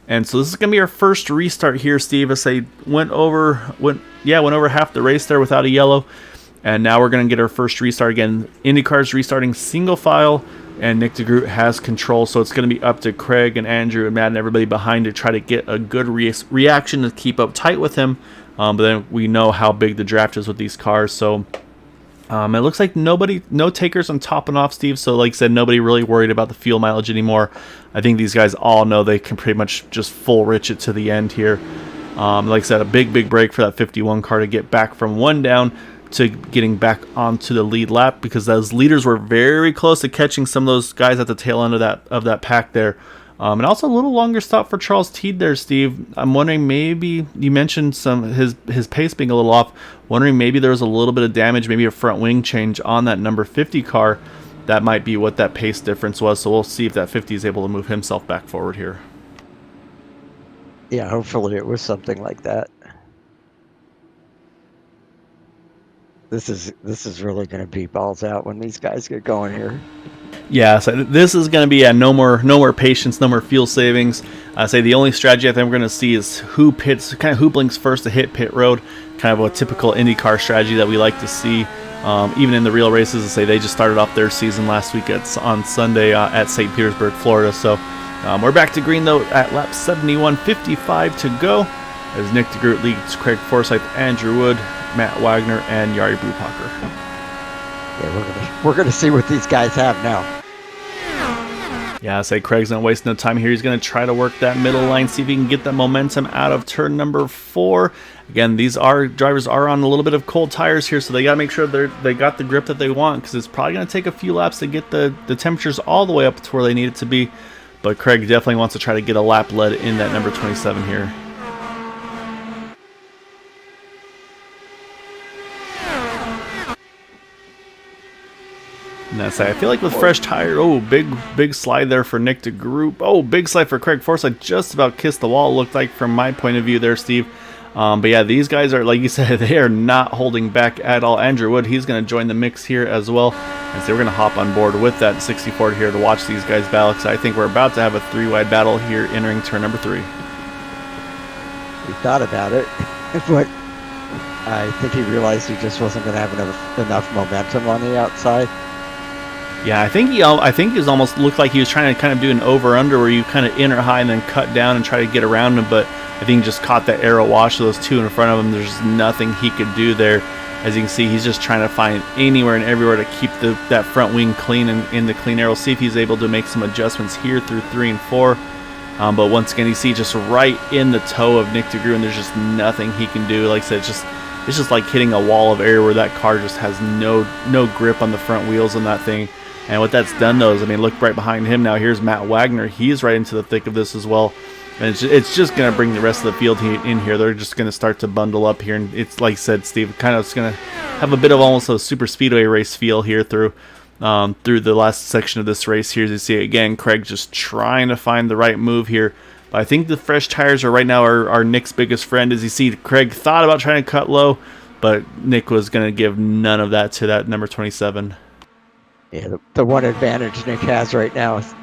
And so this is going to be our first restart here, Steve, as they went over half the race there without a yellow. And now we're going to get our first restart again. IndyCar's restarting single file. And Nick DeGroot has control, so it's going to be up to Craig and Andrew and Matt and everybody behind to try to get a good reaction to keep up tight with him. But then we know how big the draft is with these cars, so it looks like no takers on top and off, Steve. So like I said, nobody really worried about the fuel mileage anymore. I think these guys all know they can pretty much just full rich it to the end here. Like I said, a big break for that 51 car to get back from 1 down to getting back onto the lead lap, because those leaders were very close to catching some of those guys at the tail end of that pack there. And also a little longer stop for Charles Teed there, Steve. I'm wondering, maybe you mentioned his pace being a little off. Wondering maybe there was a little bit of damage, maybe a front wing change on that number 50 car. That might be what that pace difference was. So we'll see if that 50 is able to move himself back forward here. Yeah, hopefully it was something like that. This is really going to be balls out when these guys get going here. Yeah, so this is going to be no more patience, no more fuel savings. I say the only strategy I think we're going to see is who blinks first to hit pit road, kind of a typical IndyCar strategy that we like to see. Even in the real races, I say they just started off their season last week on Sunday at St. Petersburg, Florida. So we're back to green though at lap 71, 55 to go, as Nick DeGroot leads Craig Forsyth, Andrew Wood, Matt Wagner, and Yari Brupacher. Yeah, we're gonna see what these guys have now. Yeah, I say Craig's not wasting no time here. He's going to try to work that middle line, see if he can get that momentum out of turn number 4. Again, drivers are on a little bit of cold tires here, so they got to make sure they got the grip that they want, because it's probably going to take a few laps to get the temperatures all the way up to where they need it to be. But Craig definitely wants to try to get a lap lead in that number 27 here. And that's, I feel like with fresh tire, big slide there for Nick DeGroot. Big slide for Craig Forsyth, just about kissed the wall, it looked like from my point of view there, Steve. But yeah, these guys are, like you said, they are not holding back at all. Andrew Wood, he's going to join the mix here as well. And so we're going to hop on board with that 64 here to watch these guys battle, because I think we're about to have a 3-wide battle here entering turn number 3. He thought about it, but I think he realized he just wasn't going to have enough momentum on the outside. Yeah, I think he was almost looked like he was trying to kind of do an over-under where you kind of enter high and then cut down and try to get around him, but I think he just caught that arrow wash of those two in front of him. There's nothing he could do there. As you can see, he's just trying to find anywhere and everywhere to keep that front wing clean and in the clean arrow. See if he's able to make some adjustments here through 3 and 4. But once again, you see just right in the toe of Nick DeGroot, and there's just nothing he can do. Like I said, it's just like hitting a wall of air where that car just has no grip on the front wheels on that thing. And what that's done, though, is, I mean, look right behind him now. Here's Matt Wagner. He's right into the thick of this as well. And it's just going to bring the rest of the field in here. They're just going to start to bundle up here. And it's like I said, Steve, kind of going to have a bit of almost a super speedway race feel here through the last section of this race here. As you see, again, Craig just trying to find the right move here. But I think the fresh tires are right now are Nick's biggest friend. As you see, Craig thought about trying to cut low, but Nick was going to give none of that to that number 27. Yeah, the one advantage Nick has right now is,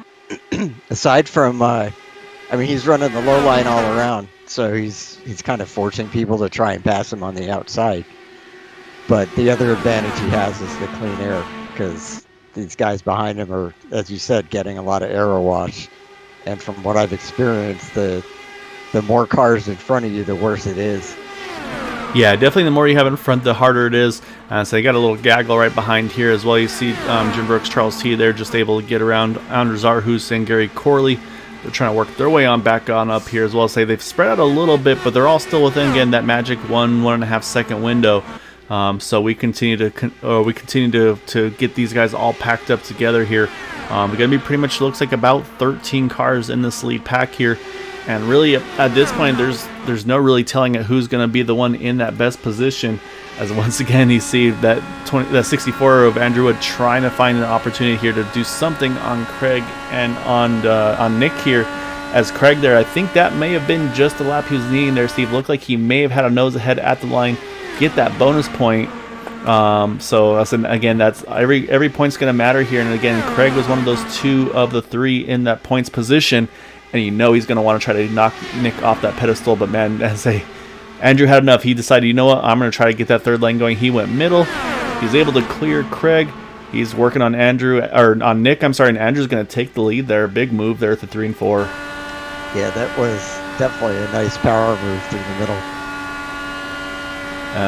aside from, he's running the low line all around, so he's kind of forcing people to try and pass him on the outside. But the other advantage he has is the clean air, because these guys behind him are, as you said, getting a lot of aero wash. And from what I've experienced, the more cars in front of you, the worse it is. Yeah, definitely the more you have in front, the harder it is. So you got a little gaggle right behind here as well. You see Jim Brooks, Charles T. They're just able to get around Anders Arhus and Gary Corley. They're trying to work their way on back on up here as well. Say they've spread out a little bit, but they're all still within, again, that magic 1.5 second window. So we continue to get these guys all packed up together here. We're going to be pretty much, looks like about 13 cars in this lead pack here. And really, at this point, there's no really telling it who's going to be the one in that best position. As once again, you see that 64 of Andrew Wood trying to find an opportunity here to do something on Craig and on Nick here. As Craig there, I think that may have been just the lap he was needing there, Steve. Looked like he may have had a nose ahead at the line, get that bonus point. So again, that's every point's going to matter here. And again, Craig was one of those 2 of the 3 in that points position. And you know he's going to want to try to knock Nick off that pedestal. But man, Andrew had enough. He decided, you know what, I'm going to try to get that third lane going. He went middle. He was able to clear Craig. He's working on Nick. I'm sorry, and Andrew's going to take the lead there. Big move there at the 3 and 4. Yeah, that was definitely a nice power move through the middle.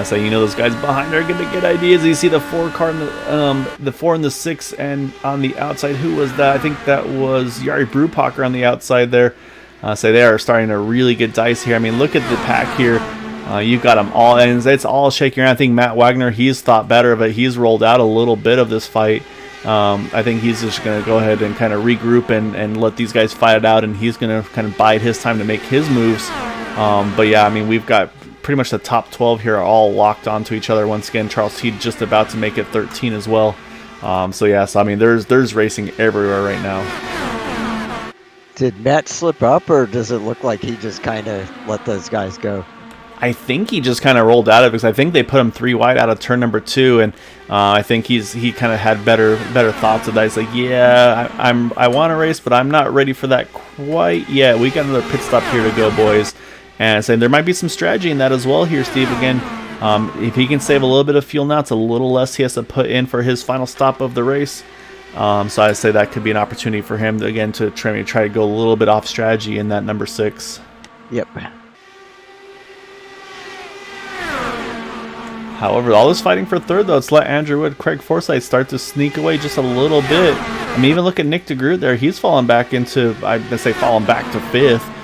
So you know those guys behind are going to get ideas. You see the 4 car, the 4 and the 6, and on the outside, who was that? I think that was Jari Brupacher on the outside there. So they are starting to really get dice here. I mean, look at the pack here. You've got them all, and it's all shaking around. I think Matt Wagner, he's thought better of it. He's rolled out a little bit of this fight. I think he's just going to go ahead and kind of regroup and let these guys fight it out, and he's going to kind of bide his time to make his moves. But yeah, I mean, we've got pretty much the top 12 here are all locked onto each other. Once again, Charles T just about to make it 13 as well. So I mean, there's racing everywhere right now. Did Matt slip up, or does it look like he just kind of let those guys go? I think he just kind of rolled out of it, because I think they put him 3 wide out of turn number 2, and I think he kind of had better thoughts of that. He's like, yeah, I want to race, but I'm not ready for that quite yet. We got another pit stop here to go, boys. And so there might be some strategy in that as well here, Steve. Again, if he can save a little bit of fuel now, it's a little less he has to put in for his final stop of the race. So I'd say that could be an opportunity for him, to try to go a little bit off strategy in that number 6. Yep. However, all this fighting for third, though, it's let Andrew Wood, Craig Forsyth start to sneak away just a little bit. I mean, even look at Nick DeGroot there. He's fallen back into, fallen back to 5th.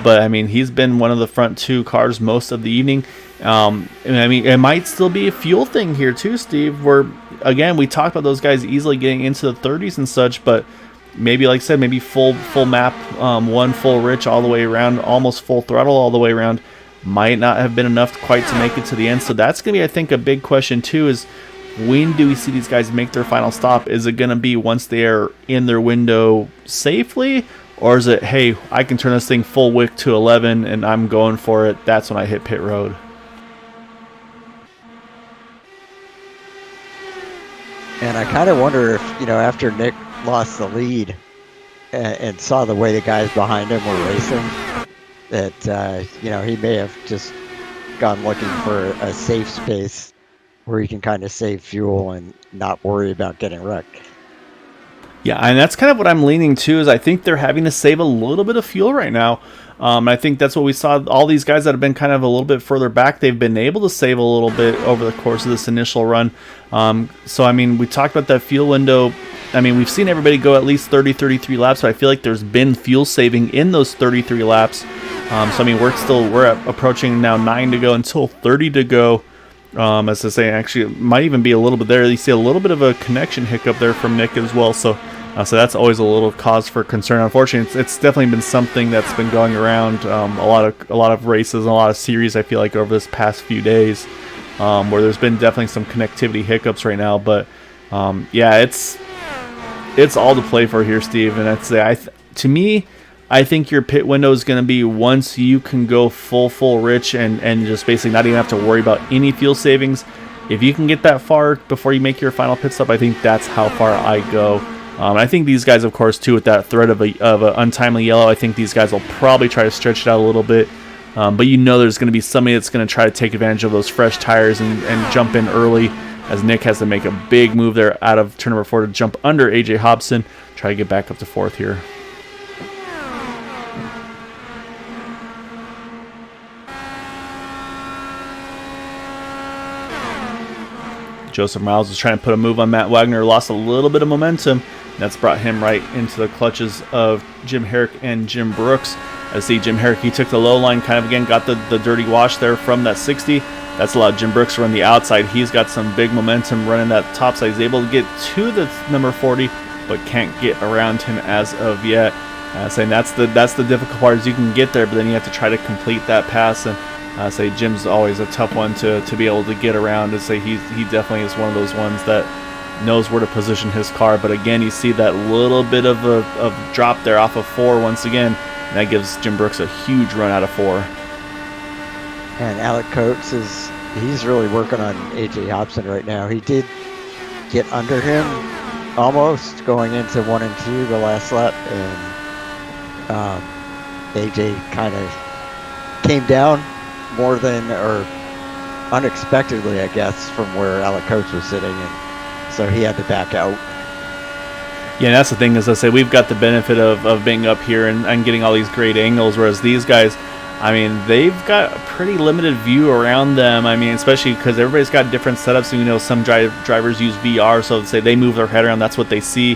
But I mean, he's been one of the front 2 cars most of the evening. And I mean, it might still be a fuel thing here too, Steve, where again, we talked about those guys easily getting into the 30s and such, but maybe, like I said, maybe full map, 1 full rich all the way around, almost full throttle all the way around, might not have been enough quite to make it to the end. So that's going to be, I think, a big question too, is when do we see these guys make their final stop? Is it going to be once they're in their window safely? Or is it, hey, I can turn this thing full wick to 11 and I'm going for it. That's when I hit pit road. And I kind of wonder if, after Nick lost the lead and saw the way the guys behind him were racing, that, he may have just gone looking for a safe space where he can kind of save fuel and not worry about getting wrecked. Yeah, and that's kind of what I'm leaning to, is I think they're having to save a little bit of fuel right now. I think that's what we saw. All these guys that have been kind of a little bit further back, they've been able to save a little bit over the course of this initial run. So, I mean, we talked about that fuel window. I mean, we've seen everybody go at least 30, 33 laps, but I feel like there's been fuel saving in those 33 laps. So, I mean, we're approaching now 9 to go until 30 to go. As I say, actually, it might even be a little bit there. You see a little bit of a connection hiccup there from Nick as well. So So that's always a little cause for concern. Unfortunately, it's definitely been something that's been going around a lot of races and a lot of series. I feel like over this past few days, where there's been definitely some connectivity hiccups right now. But yeah, it's all to play for here, Steve. And I'd say to me, I think your pit window is going to be once you can go full rich and just basically not even have to worry about any fuel savings. If you can get that far before you make your final pit stop, I think that's how far I go. I think these guys, of course, too, with that threat of an untimely yellow, I think these guys will probably try to stretch it out a little bit. But you know there's going to be somebody that's going to try to take advantage of those fresh tires and jump in early, as Nick has to make a big move there out of turn number 4 to jump under AJ Hobson, try to get back up to 4th here. Joseph Miles was trying to put a move on Matt Wagner, lost a little bit of momentum. That's brought him right into the clutches of Jim Herrick and Jim Brooks. I see Jim Herrick, he took the low line, kind of again got the dirty wash there from that 60. That's allowed Jim Brooks to run the outside. He's got some big momentum running that top side. He's able to get to the number 40, but can't get around him as of yet. Saying that's the difficult part, is you can get there, but then you have to try to complete that pass. And say Jim's always a tough one to be able to get around. To say he definitely is one of those ones that knows where to position his car. But again, you see that little bit of a drop there off of 4 once again, and that gives Jim Brooks a huge run out of 4. And Alec Coates he's really working on AJ Hobson right now. He did get under him almost going into 1 and 2 the last lap, and AJ kind of came down more than, or unexpectedly, I guess, from where Alec Coates was sitting, and so he had to back out. Yeah, and that's the thing, as I say, we've got the benefit of being up here and getting all these great angles, whereas these guys, I mean, they've got a pretty limited view around them. I mean, especially because everybody's got different setups. You know, some drivers use VR, so say they move their head around, that's what they see.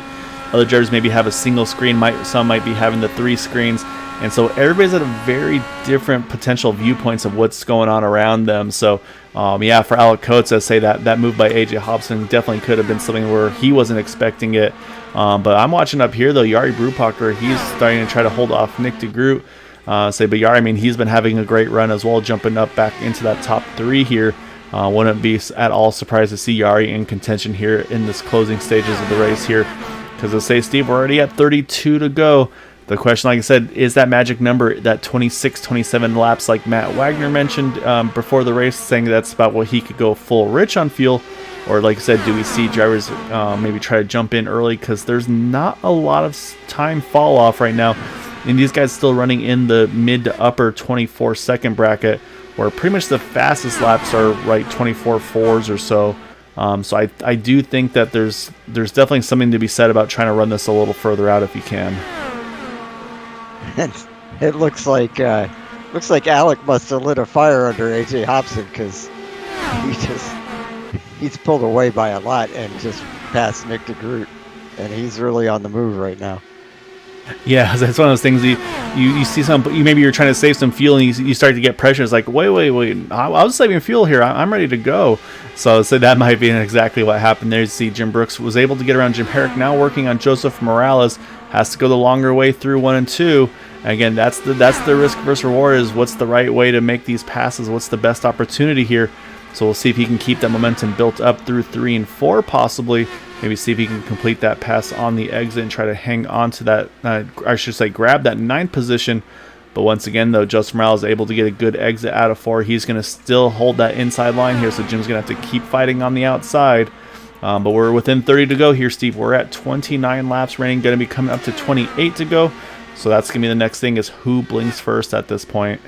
Other drivers maybe have a single screen, some might be having the 3 screens. And so everybody's at a very different potential viewpoints of what's going on around them. So, yeah, for Alec Coates, I say that move by AJ Hobson definitely could have been something where he wasn't expecting it. But I'm watching up here, though, Jari Brupacher, he's starting to try to hold off Nick DeGroot. But Jari, I mean, he's been having a great run as well, jumping up back into that top 3 here. Wouldn't be at all surprised to see Jari in contention here in this closing stages of the race here. Because let's say, Steve, we're already at 32 to go. The question, like I said, is that magic number, that 26, 27 laps like Matt Wagner mentioned before the race, saying that's about what he could go full rich on fuel? Or like I said, do we see drivers maybe try to jump in early? Because there's not a lot of time fall off right now. And these guys still running in the mid to upper 24-second bracket, where pretty much the fastest laps are right 24.4s or so. So I do think that there's definitely something to be said about trying to run this a little further out if you can. It looks like Alec must have lit a fire under AJ Hobson, because he's pulled away by a lot and just passed Nick DeGroot, and he's really on the move right now. Yeah, that's one of those things you see maybe you're trying to save some fuel and you start to get pressure. It's like, wait, I was saving fuel here. I'm ready to go. So that might be exactly what happened there. You see Jim Brooks was able to get around Jim Herrick, now working on Joseph Morales, has to go the longer way through 1 and 2. Again, that's the risk versus reward, is what's the right way to make these passes, what's the best opportunity here. So we'll see if he can keep that momentum built up through 3 and 4 possibly. Maybe see if he can complete that pass on the exit and try to hang on to that, I should say grab that 9th position. But once again, though, Joseph Morales is able to get a good exit out of 4. He's going to still hold that inside line here, so Jim's going to have to keep fighting on the outside. But we're within 30 to go here, Steve. We're at 29 laps remaining, going to be coming up to 28 to go. So that's going to be the next thing, is who blinks first at this point.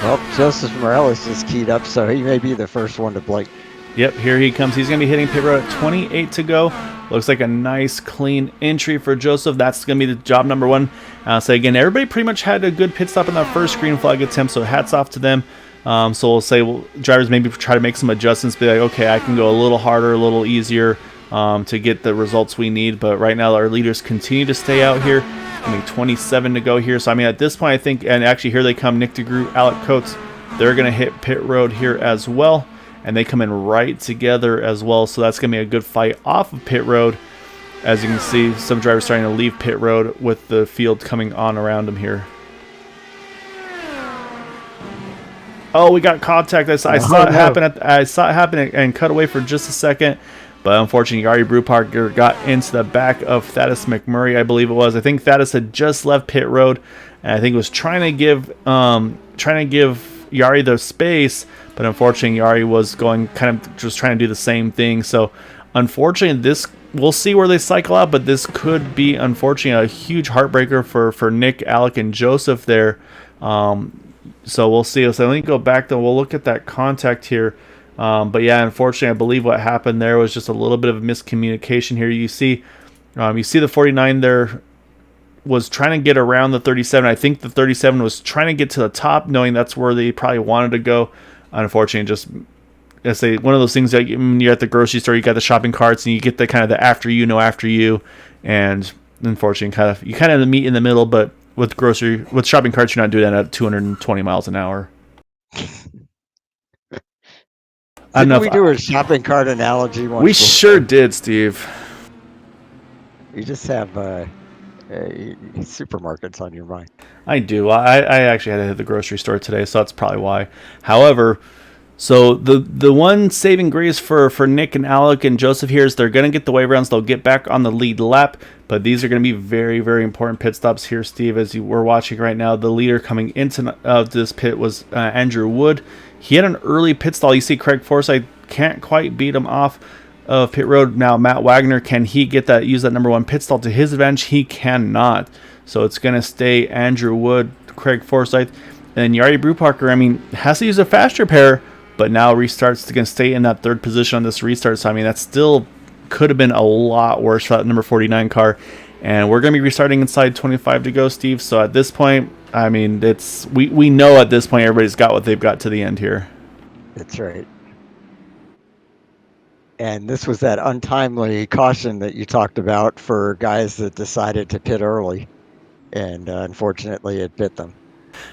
Well, Joseph Morales is keyed up, so he may be the first one to blink. Yep, here he comes. He's going to be hitting pit road at 28 to go. Looks like a nice, clean entry for Joseph. That's going to be the job number 1. So again, everybody pretty much had a good pit stop in that first green flag attempt, so hats off to them. So we'll say drivers maybe try to make some adjustments, be like, okay, I can go a little harder, a little easier to get the results we need. But right now, our leaders continue to stay out here. I mean, 27 to go here. So, I mean, at this point, I think, and actually here they come, Nick DeGroot, Alec Coates, they're going to hit pit road here as well. And they come in right together as well. So that's going to be a good fight off of pit road. As you can see, some drivers starting to leave pit road with the field coming on around them here. Oh, we got contact. I saw it happen. I saw it happen and cut away for just a second. But unfortunately, Yari Brewparker got into the back of Thaddeus McMurray, I believe it was. I think Thaddeus had just left pit road, and I think was trying to give Yari the space. But unfortunately, Yari was going kind of just trying to do the same thing. So unfortunately, this we'll see where they cycle out. But this could be unfortunately a huge heartbreaker for Nick, Alec, and Joseph there. So we'll see. So let me go back though. We'll look at that contact here. But yeah, unfortunately, I believe what happened there was just a little bit of miscommunication here. You see the 49 there was trying to get around the 37. I think the 37 was trying to get to the top, knowing that's where they probably wanted to go. Unfortunately, just I say one of those things that when you're at the grocery store, you got the shopping carts, and you get the kind of the after you, and unfortunately, you kind of meet in the middle. But with shopping carts, you're not doing that at 220 miles an hour. Didn't we do a shopping cart analogy once? We sure did, Steve. You just have supermarkets on your mind. I do. I actually had to hit the grocery store today, so that's probably why. However, so the one saving grace for Nick and Alec and Joseph here is they're going to get the wave rounds. They'll get back on the lead lap, but these are going to be very, very important pit stops here, Steve, as we're watching right now. The leader coming into this pit was Andrew Wood. He had an early pit stall. You see Craig Forsyth can't quite beat him off of pit road. Now Matt Wagner, can he use that number one pit stall to his advantage? He cannot. So it's going to stay Andrew Wood, Craig Forsyth, and Yari Brewparker. I mean, has to use a fast repair, but now restarts to stay in that third position on this restart. So I mean, that still could have been a lot worse for that number 49 car. And we're going to be restarting inside 25 to go, Steve. So at this point, I mean, we know at this point everybody's got what they've got to the end here. That's right. And this was that untimely caution that you talked about for guys that decided to pit early. And unfortunately, it bit them.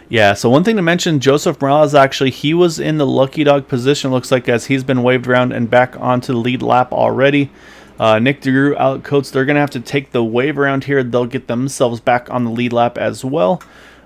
Yeah, so one thing to mention, Joseph Morales, actually, he was in the lucky dog position, looks like, as he's been waved around and back onto the lead lap already. Nick DeGroot, Alec Coates, they're going to have to take the wave around here. They'll get themselves back on the lead lap as well.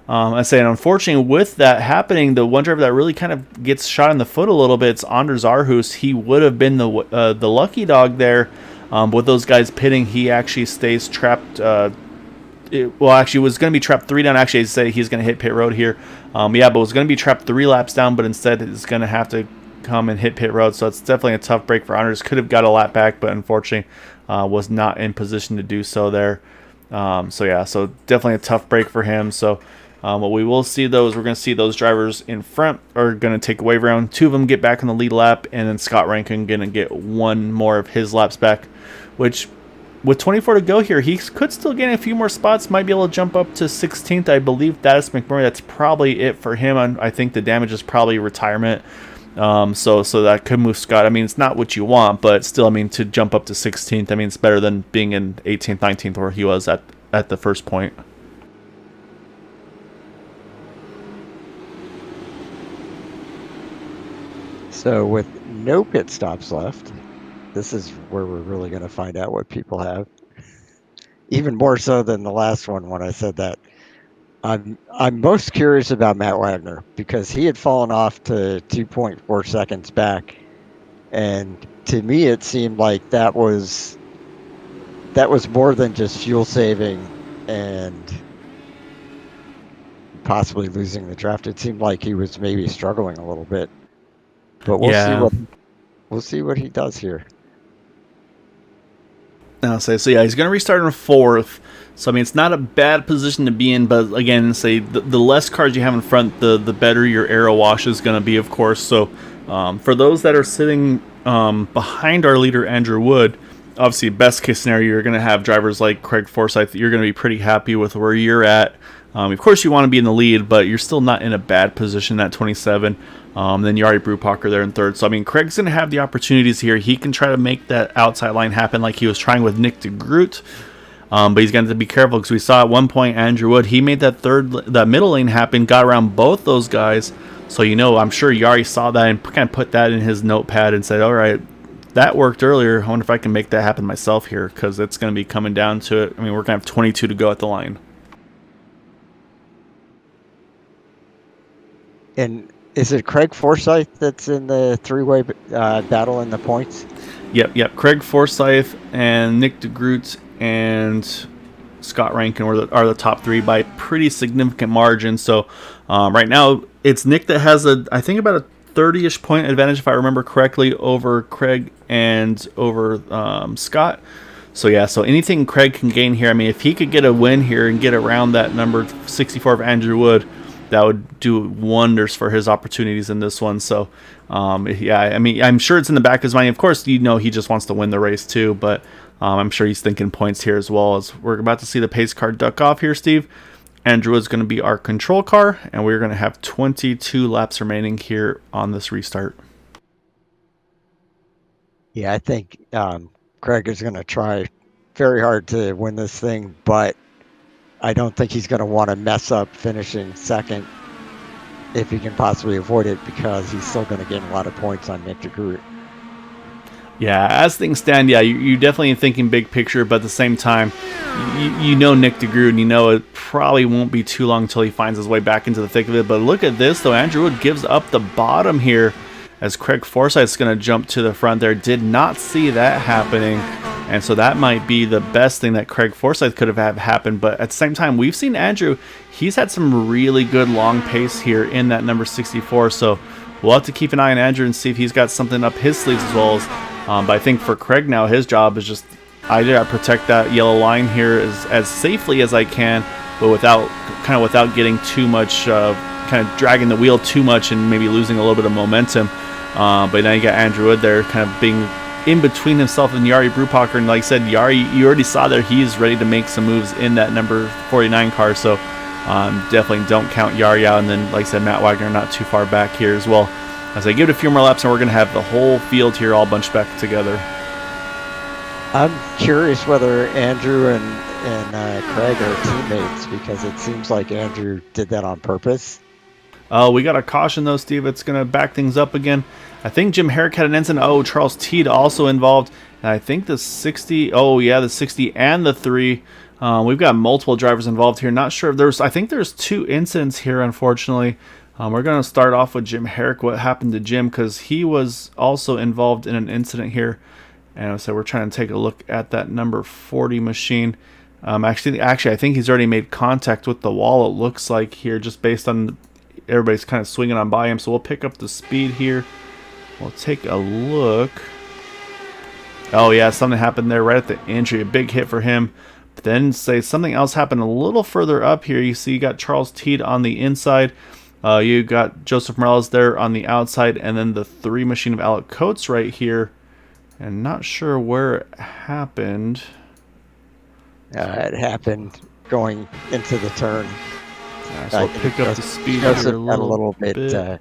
I say, and unfortunately, with that happening, the one driver that really kind of gets shot in the foot a little bit is Anders Arhus. He would have been the lucky dog there. With those guys pitting, he actually stays trapped. Actually, was going to be trapped 3 down. Actually, I say he's going to hit pit road here. But was going to be trapped 3 laps down, but instead is going to have to come and hit pit road. So it's definitely a tough break for Anders. Could have got a lap back, but unfortunately was not in position to do so there. So definitely a tough break for him. So what we will see, though, is we're going to see those drivers in front are going to take a wave round. 2 of them get back on the lead lap, and then Scott Rankin going to get 1 more of his laps back, which with 24 to go here, he could still gain a few more spots, might be able to jump up to 16th. I believe Thaddeus McMurray, that's probably it for him. I think the damage is probably retirement. So that could move Scott. I mean, it's not what you want, but still, I mean, to jump up to 16th, I mean, it's better than being in 18th, 19th, where he was at the first point. So with no pit stops left, this is where we're really going to find out what people have. Even more so than the last one when I said that. I'm most curious about Matt Wagner because he had fallen off to 2.4 seconds back, and to me it seemed like that was more than just fuel saving and possibly losing the draft. It seemed like he was maybe struggling a little bit, but we'll see what he does here. I'll say so. Yeah, he's going to restart in 4th. So I mean, it's not a bad position to be in, but again, say the less cars you have in front, the better your aero wash is going to be, of course. So for those that are sitting behind our leader Andrew Wood, obviously best case scenario, you're going to have drivers like Craig Forsyth that you're going to be pretty happy with where you're at. Of course, you want to be in the lead, but you're still not in a bad position at 27. Then Yari Brewparker there in 3rd. So, I mean, Craig's going to have the opportunities here. He can try to make that outside line happen like he was trying with Nick DeGroot. But he's going to be careful because we saw at one point Andrew Wood, he made that middle lane happen, got around both those guys. So, I'm sure Yari saw that and kind of put that in his notepad and said, all right, that worked earlier. I wonder if I can make that happen myself here, because it's going to be coming down to it. I mean, we're going to have 22 to go at the line. And is it Craig Forsyth that's in the three-way battle in the points? Yep. Craig Forsyth and Nick DeGroot and Scott Rankin are the top three by pretty significant margin. So right now it's Nick that has I think about a 30-ish point advantage, if I remember correctly, over Craig and over Scott. So yeah, so anything Craig can gain here, I mean, if he could get a win here and get around that number 64 of Andrew Wood, that would do wonders for his opportunities in this one. So yeah, I mean, I'm sure it's in the back of his mind. Of course, he just wants to win the race too, but I'm sure he's thinking points here as well. As we're about to see the pace car duck off here, Steve. Andrew is going to be our control car, and we're going to have 22 laps remaining here on this restart. Yeah, I think Craig is going to try very hard to win this thing, but I don't think he's going to want to mess up finishing second if he can possibly avoid it, because he's still going to gain a lot of points on Nick DeGroot. Yeah, as things stand, yeah, you're definitely thinking big picture, but at the same time, you know Nick DeGroot, and you know it probably won't be too long until he finds his way back into the thick of it. But look at this, though. Andrew Wood gives up the bottom here as Craig Forsyth's going to jump to the front there. Did not see that happening, and so that might be the best thing that Craig Forsyth could have had happen. But at the same time, we've seen Andrew, he's had some really good long pace here in that number 64, so we'll have to keep an eye on Andrew and see if he's got something up his sleeves as well as but I think for Craig now, his job is just I gotta protect that yellow line here as safely as I can, but without getting too much, kind of dragging the wheel too much and maybe losing a little bit of momentum. But now you got Andrew Wood there, kind of being in between himself and Jari Brupacher, and like I said, Jari, you already saw there he's ready to make some moves in that number 49 car. So definitely don't count Jari out. And then, like I said, Matt Wagner not too far back here as well. As I give it a few more laps, and we're going to have the whole field here all bunched back together. I'm curious whether Andrew and Craig are teammates, because it seems like Andrew did that on purpose. We got a caution, though, Steve. It's going to back things up again. I think Jim Herrick had an incident. Oh, Charles Teed also involved. And I think the 60. Oh, yeah, the 60 and the 3. We've got multiple drivers involved here. Not sure if I think there's 2 incidents here, unfortunately. We're going to start off with Jim Herrick, what happened to Jim, because he was also involved in an incident here. And so we're trying to take a look at that number 40 machine. Actually, I think he's already made contact with the wall, it looks like here, just based on everybody's kind of swinging on by him. So we'll pick up the speed here. We'll take a look. Oh, yeah, something happened there right at the entry. A big hit for him. But then something else happened a little further up here. You see you got Charles Teed on the inside. You got Joseph Morales there on the outside, and then the 3 machine of Alec Coates right here. And not sure where it happened. It happened going into the turn. So we'll pick up the speed Joseph here a little bit.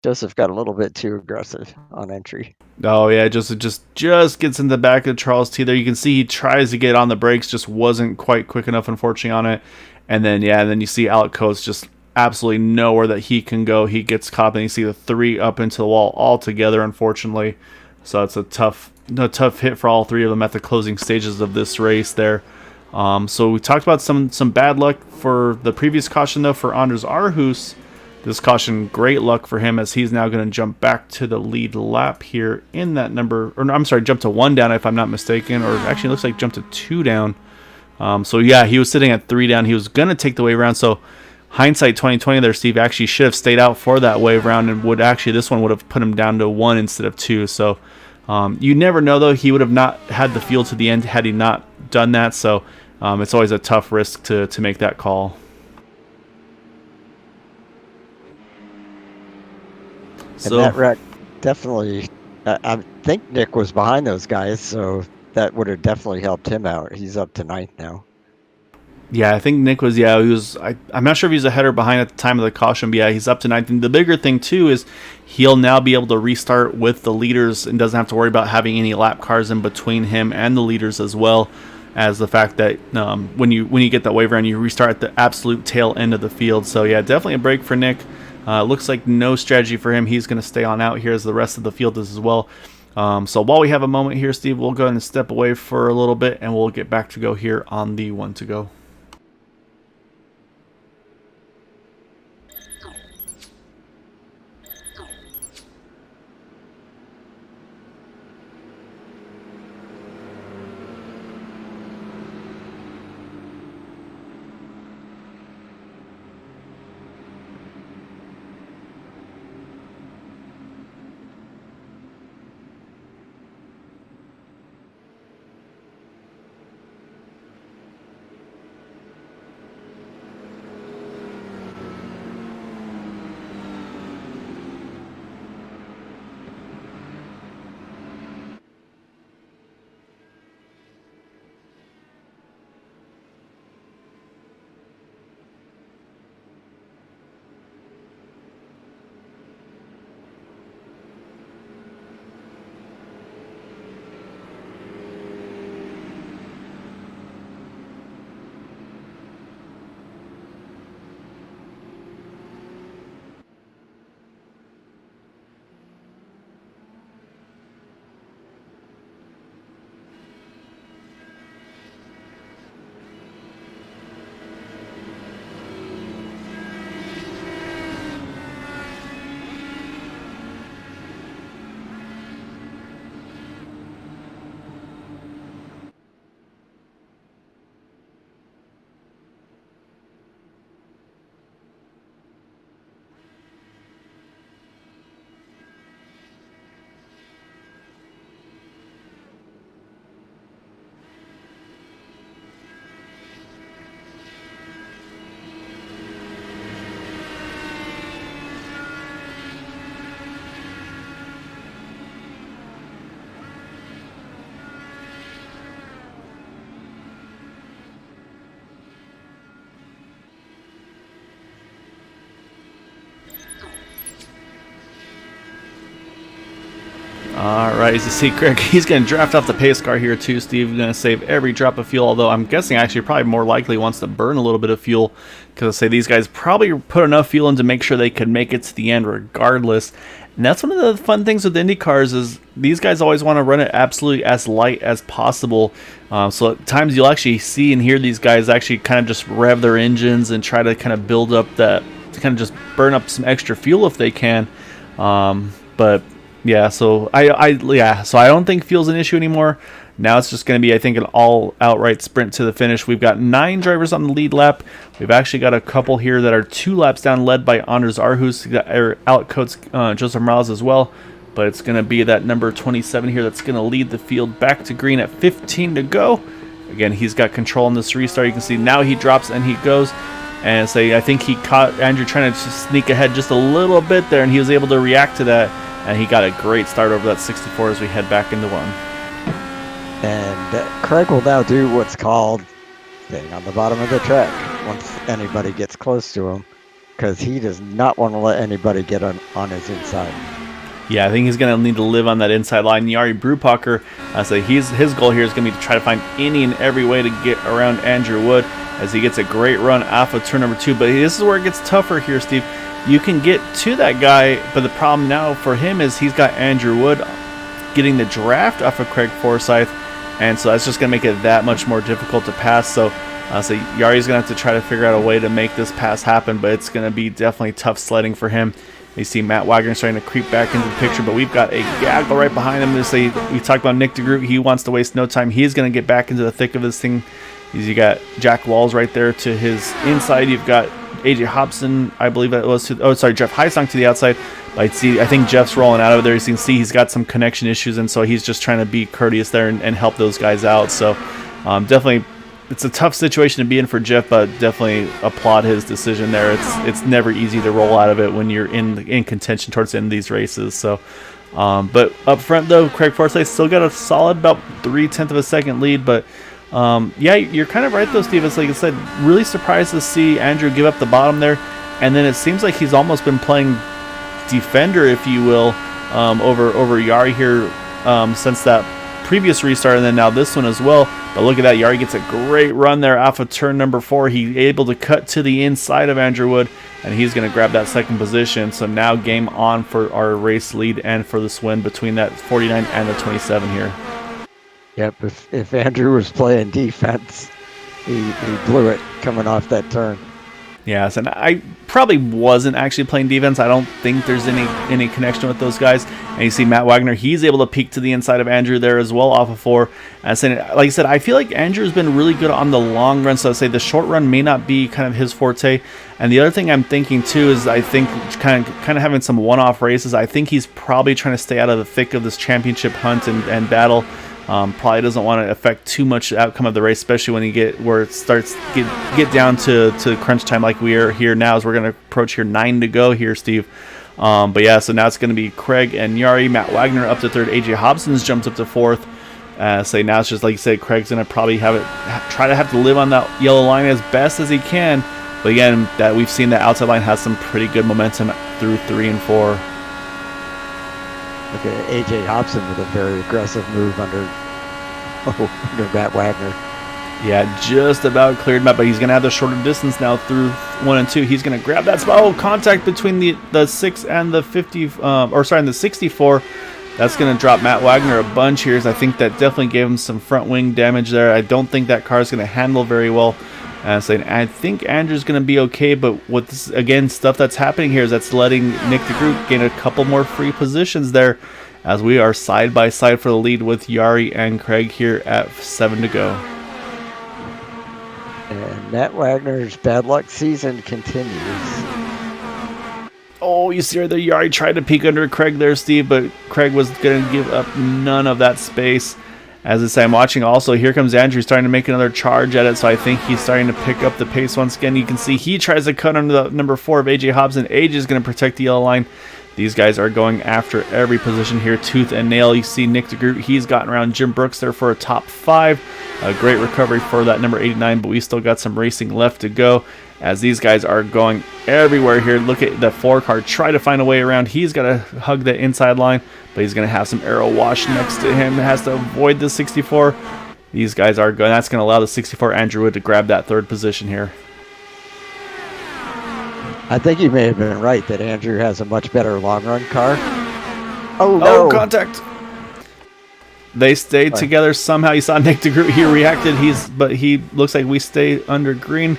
Joseph got a little bit too aggressive on entry. Oh yeah, Joseph just gets in the back of Charles T there. You can see he tries to get on the brakes, just wasn't quite quick enough, unfortunately, on it. And then then you see Alec Coates just absolutely nowhere that he can go. He gets caught, and you see the 3 up into the wall altogether, unfortunately. So it's a tough hit for all 3 of them at the closing stages of this race there. So we talked about some bad luck for the previous caution, though, for Anders Aarhus. This caution, great luck for him, as he's now going to jump back to the lead lap here in that number, or no, I'm sorry, jump to 1 down if I'm not mistaken, or actually it looks like jump to 2 down. So yeah, he was sitting at 3 down. He was going to take the wave around, so hindsight 2020 there, Steve, actually should have stayed out for that wave round, and this one would have put him down to 1 instead of 2. So you never know, though. He would have not had the field to the end had he not done that. So it's always a tough risk to make that call. And that wreck definitely, I think Nick was behind those guys, so that would have definitely helped him out. He's up to 9th now. Yeah, I think Nick was, he was, I'm not sure if he was ahead or behind at the time of the caution, but yeah, he's up to 9th. And the bigger thing, too, is he'll now be able to restart with the leaders and doesn't have to worry about having any lap cars in between him and the leaders, as well as the fact that when you get that wave round, you restart at the absolute tail end of the field. So yeah, definitely a break for Nick. Looks like no strategy for him. He's going to stay on out here, as the rest of the field is as well. So while we have a moment here, Steve, we'll go ahead and step away for a little bit, and we'll get back to go here on the 1 to go. Alright, as you see, Craig, he's going to draft off the pace car here too, Steve. Going to save every drop of fuel, although I'm guessing actually probably more likely wants to burn a little bit of fuel, because I say these guys probably put enough fuel in to make sure they could make it to the end regardless. And that's one of the fun things with Indy cars, is these guys always want to run it absolutely as light as possible. So at times you'll actually see and hear these guys actually kind of just rev their engines and try to kind of build up that, to kind of just burn up some extra fuel if they can. But yeah, so I don't think fuel's an issue anymore. Now it's just going to be, I think, an all-outright sprint to the finish. We've got 9 drivers on the lead lap. We've actually got a couple here that are 2 laps down, led by Anders Arhus. He got outcoats Joseph Morales as well. But it's going to be that number 27 here that's going to lead the field back to green at 15 to go. Again, he's got control in this restart. You can see now he drops and he goes. And say, I think he caught Andrew trying to just sneak ahead just a little bit there, and he was able to react to that. And he got a great start over that 64 as we head back into 1. And Craig will now do what's called staying on the bottom of the track once anybody gets close to him, because he does not want to let anybody get on his inside. Yeah, I think he's going to need to live on that inside line. Jari Brupacher, so his goal here is going to be to try to find any and every way to get around Andrew Wood, as he gets a great run off of turn number 2. But this is where it gets tougher here, Steve. You can get to that guy, but the problem now for him is he's got Andrew Wood getting the draft off of Craig Forsyth, and so that's just going to make it that much more difficult to pass. So Yari's going to have to try to figure out a way to make this pass happen, but it's going to be definitely tough sledding for him. You see Matt Wagner starting to creep back into the picture, but we've got a Gaggle right behind him. We talked about Nick DeGroot. He wants to waste no time. He's going to get back into the thick of this thing. You got Jack Walls right there to his inside. You've got AJ Hobson, I believe that was Jeff Heisong to the outside. But I think Jeff's rolling out of there. You can see he's got some connection issues, and so he's just trying to be courteous there and help those guys out. So definitely, it's a tough situation to be in for Jeff, but definitely applaud his decision there. It's never easy to roll out of it when you're in contention towards the end of these races. So, but up front though, Craig Forsyth still got a solid about 0.3 of a second lead, but. Yeah, you're kind of right though, Steve. It's like I said, really surprised to see Andrew give up the bottom there, and then it seems like he's almost been playing defender, if you will, over Jari here since that previous restart and then now this one as well. But look at that, Yari gets a great run there off of turn number 4. He's able to cut to the inside of Andrew Wood, and he's going to grab that second position. So now game on for our race lead and for this win between that 49 and the 27 here. Yep, if Andrew was playing defense, he blew it coming off that turn. Yes, and I probably wasn't actually playing defense. I don't think there's any connection with those guys. And you see Matt Wagner, he's able to peek to the inside of Andrew there as well off of 4. And so, like I said, I feel like Andrew's been really good on the long run, so I'd say the short run may not be kind of his forte. And the other thing I'm thinking too is I think kind of having some one-off races, I think he's probably trying to stay out of the thick of this championship hunt and battle. Probably doesn't want to affect too much the outcome of the race, especially when you get where it starts get down to crunch time like we are here now, as we're going to approach here 9 to go here, Steve. But yeah, so now it's going to be Craig and Yari, Matt Wagner up to 3rd, AJ Hobson's jumped up to 4th. So now it's just like you said, Craig's going to probably try to have to live on that yellow line as best as he can. But again, that we've seen that outside line has some pretty good momentum through 3 and 4. Look at AJ Hobson with a very aggressive move under Matt Wagner. Yeah, just about cleared Matt, but he's going to have the shorter distance now through 1 and 2. He's going to grab that spot. Oh, contact between the 6 and the 50, the 64. That's going to drop Matt Wagner a bunch here. I think that definitely gave him some front wing damage there. I don't think that car is going to handle very well. I think Andrew's going to be okay, but what this, again, stuff that's happening here is that's letting Nick DeGroot gain a couple more free positions there, as we are side by side for the lead with Yari and Craig here at 7 to go. And Matt Wagner's bad luck season continues. Oh, you see there, Yari tried to peek under Craig there, Steve, but Craig was going to give up none of that space. As I say, I'm watching also, here comes Andrew starting to make another charge at it, so I think he's starting to pick up the pace once again. You can see he tries to cut under the number 4 of AJ Hobson. AJ is going to protect the yellow line. These guys are going after every position here, tooth and nail. You see Nick DeGroot, he's gotten around Jim Brooks there for a top 5. A great recovery for that number 89, but we still got some racing left to go, as these guys are going everywhere here. Look at the 4 car, try to find a way around. He's got to hug the inside line, but he's going to have some arrow wash next to him. Has to avoid the 64. These guys are going. That's going to allow the 64 Andrew Wood to grab that 3rd position here. I think you may have been right that Andrew has a much better long run car. Oh no! Oh, contact! They stayed together somehow. You saw Nick DeGroot, he reacted. But he looks like we stay under green.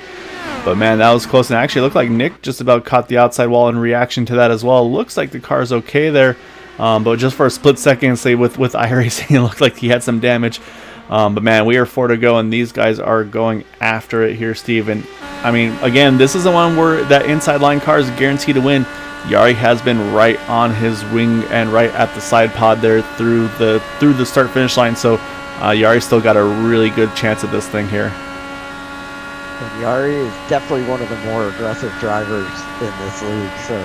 But man, that was close. And actually, it looked like Nick just about caught the outside wall in reaction to that as well. Looks like the car's okay there. But just for a split second, say with iRacing, it looked like he had some damage. But man, we are 4 to go, and these guys are going after it here, Steve. And I mean, again, this is the one where that inside line car is guaranteed to win. Yari has been right on his wing and right at the side pod there through the start finish line. So Yari still got a really good chance at this thing here. And Yari is definitely one of the more aggressive drivers in this league, so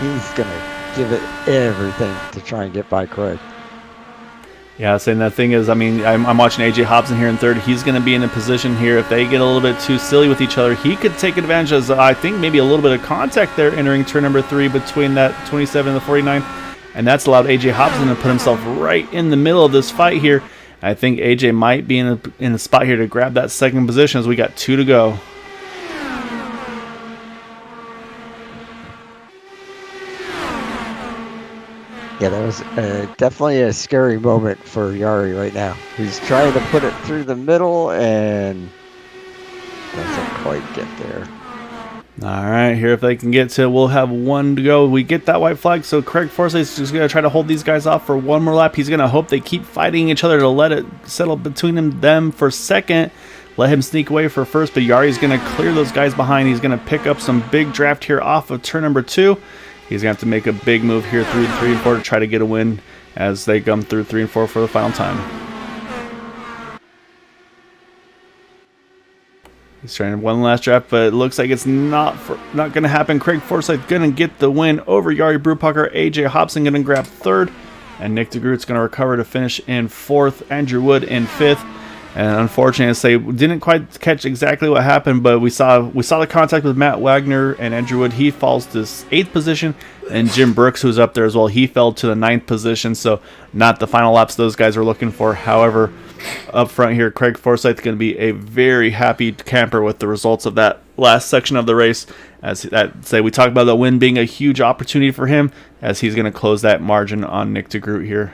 he's gonna give it everything to try and get by Craig. Yeah, saying that thing is, I mean, I'm watching AJ Hobson here in 3rd. He's going to be in a position here, if they get a little bit too silly with each other, he could take advantage of, I think, maybe a little bit of contact there entering turn number 3 between that 27 and the 49. And that's allowed AJ Hobson to put himself right in the middle of this fight here. I think AJ might be in a spot here to grab that 2nd position, as we got 2 to go. Yeah, that was definitely a scary moment for Yari right now. He's trying to put it through the middle and doesn't quite get there. All right, here if they can get to, we'll have 1 to go. We get that white flag, so Craig Forsyth's just going to try to hold these guys off for 1 more lap. He's going to hope they keep fighting each other to let it settle between them for 2nd. Let him sneak away for 1st, but Yari's going to clear those guys behind. He's going to pick up some big draft here off of turn number 2. He's going to have to make a big move here through 3 and 4 to try to get a win as they come through 3 and 4 for the final time. He's trying one last draft, but it looks like it's not going to happen. Craig Forsyth going to get the win over Yari Brubacher. AJ Hobson going to grab 3rd, and Nick DeGroot's going to recover to finish in 4th. Andrew Wood in 5th. And unfortunately, I say didn't quite catch exactly what happened, but we saw the contact with Matt Wagner and Andrew Wood. He falls to 8th position, and Jim Brooks, who's up there as well, he fell to the 9th position. So not the final laps those guys were looking for. However, up front here, Craig Forsyth going to be a very happy camper with the results of that last section of the race. As that say, we talked about the win being a huge opportunity for him, as he's going to close that margin on Nick DeGroot here.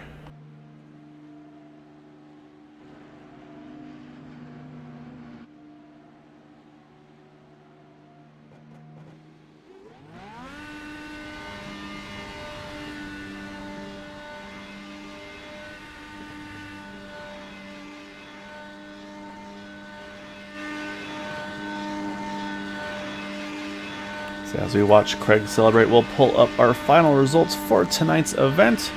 As we watch Craig celebrate, we'll pull up our final results for tonight's event.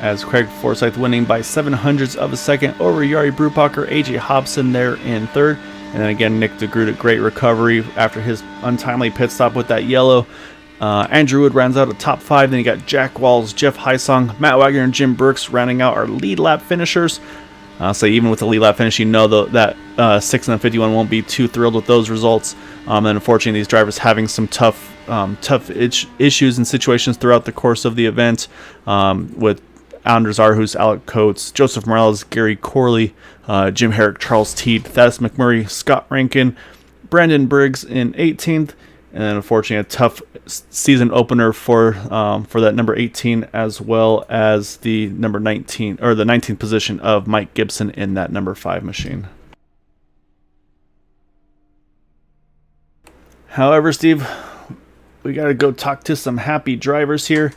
As Craig Forsyth winning by 0.07 of a second over Yari Brubacher, AJ Hobson there in 3rd. And then again, Nick DeGroot, a great recovery after his untimely pit stop with that yellow. Andrew Wood rounds out a top 5. Then you got Jack Walls, Jeff Heisong, Matt Wagner, and Jim Brooks rounding out our lead lap finishers. So even with the lead lap finish, you know that 6 and 51 won't be too thrilled with those results. And unfortunately, these drivers having some tough issues and situations throughout the course of the event, with Anders Arhus, Alec Coates, Joseph Morales, Gary Corley, Jim Herrick, Charles Teed, Thaddeus McMurray, Scott Rankin, Brandon Briggs in 18th. And then unfortunately, a tough season opener for that number 18, as well as the number 19 or the 19th position of Mike Gibson in that number 5 machine. However, Steve, we got to go talk to some happy drivers here,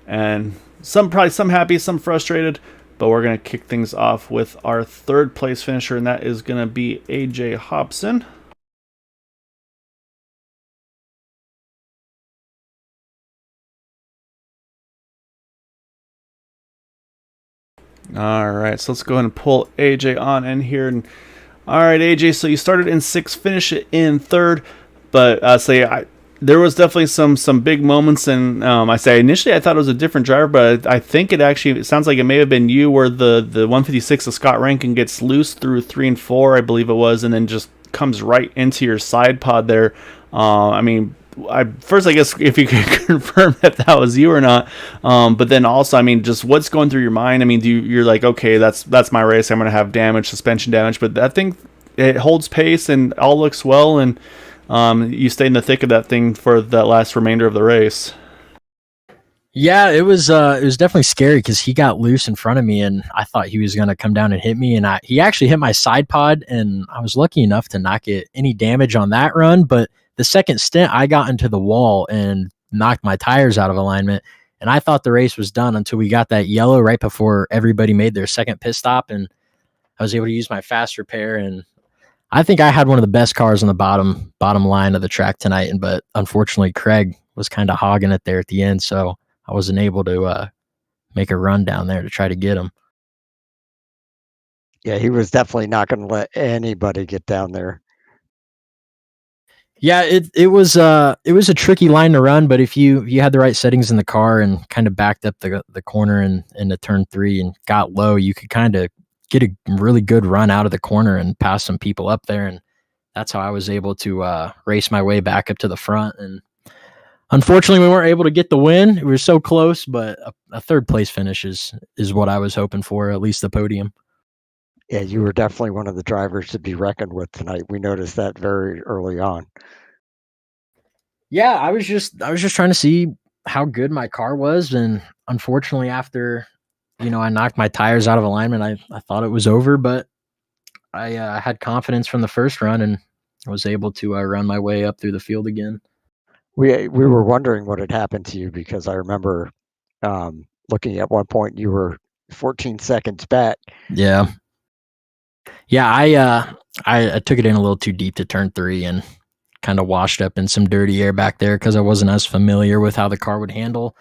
and some happy, some frustrated. But we're going to kick things off with our 3rd place finisher, and that is going to be AJ Hobson. All right, so let's go ahead and pull AJ on in here. And all right, AJ, so you started in 6th, finish it in 3rd, but there was definitely some big moments. And initially I thought it was a different driver, but I think it sounds like it may have been you, where the 156 of Scott Rankin gets loose through 3 and 4, I believe it was, and then just comes right into your side pod there. I guess if you could confirm that was you or not, but then also, just what's going through your mind? You're like, okay, that's my race, I'm going to have suspension damage, but that thing, it holds pace and all looks well, and you stay in the thick of that thing for that last remainder of the race. Yeah, it was definitely scary because he got loose in front of me, and I thought he was going to come down and hit me, and he actually hit my side pod, and I was lucky enough to not get any damage on that run, but the second stint, I got into the wall and knocked my tires out of alignment, and I thought the race was done until we got that yellow right before everybody made their second pit stop, and I was able to use my fast repair, and I think I had one of the best cars on the bottom line of the track tonight, but unfortunately, Craig was kind of hogging it there at the end, so I wasn't able to make a run down there to try to get him. Yeah, he was definitely not going to let anybody get down there. Yeah, it was a tricky line to run, but if you had the right settings in the car and kind of backed up the corner and into turn 3 and got low, you could kind of get a really good run out of the corner and pass some people up there, and that's how I was able to race my way back up to the front. And unfortunately, we weren't able to get the win. We were so close, but a 3rd place finish is what I was hoping for, at least the podium. Yeah, you were definitely one of the drivers to be reckoned with tonight. We noticed that very early on. Yeah, I was just trying to see how good my car was, and unfortunately, after I knocked my tires out of alignment, I thought it was over, but I had confidence from the first run and was able to run my way up through the field again. We were wondering what had happened to you, because I remember looking at one point you were 14 seconds back. Yeah, I took it in a little too deep to turn 3 and kind of washed up in some dirty air back there because I wasn't as familiar with how the car would handle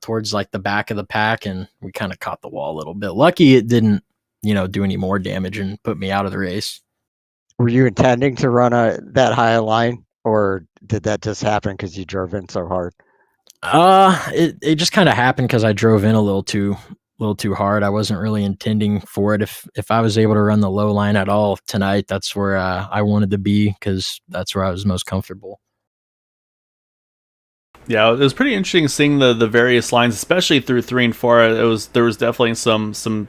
towards like the back of the pack, and we kind of caught the wall a little bit. Lucky it didn't, do any more damage and put me out of the race. Were you intending to run that high a line, or did that just happen because you drove in so hard? It just kind of happened because I drove in a little too little too hard. I wasn't really intending for it. If I was able to run the low line at all tonight, that's where I wanted to be because that's where I was most comfortable. Yeah, it was pretty interesting seeing the various lines, especially through 3 and 4. There was definitely some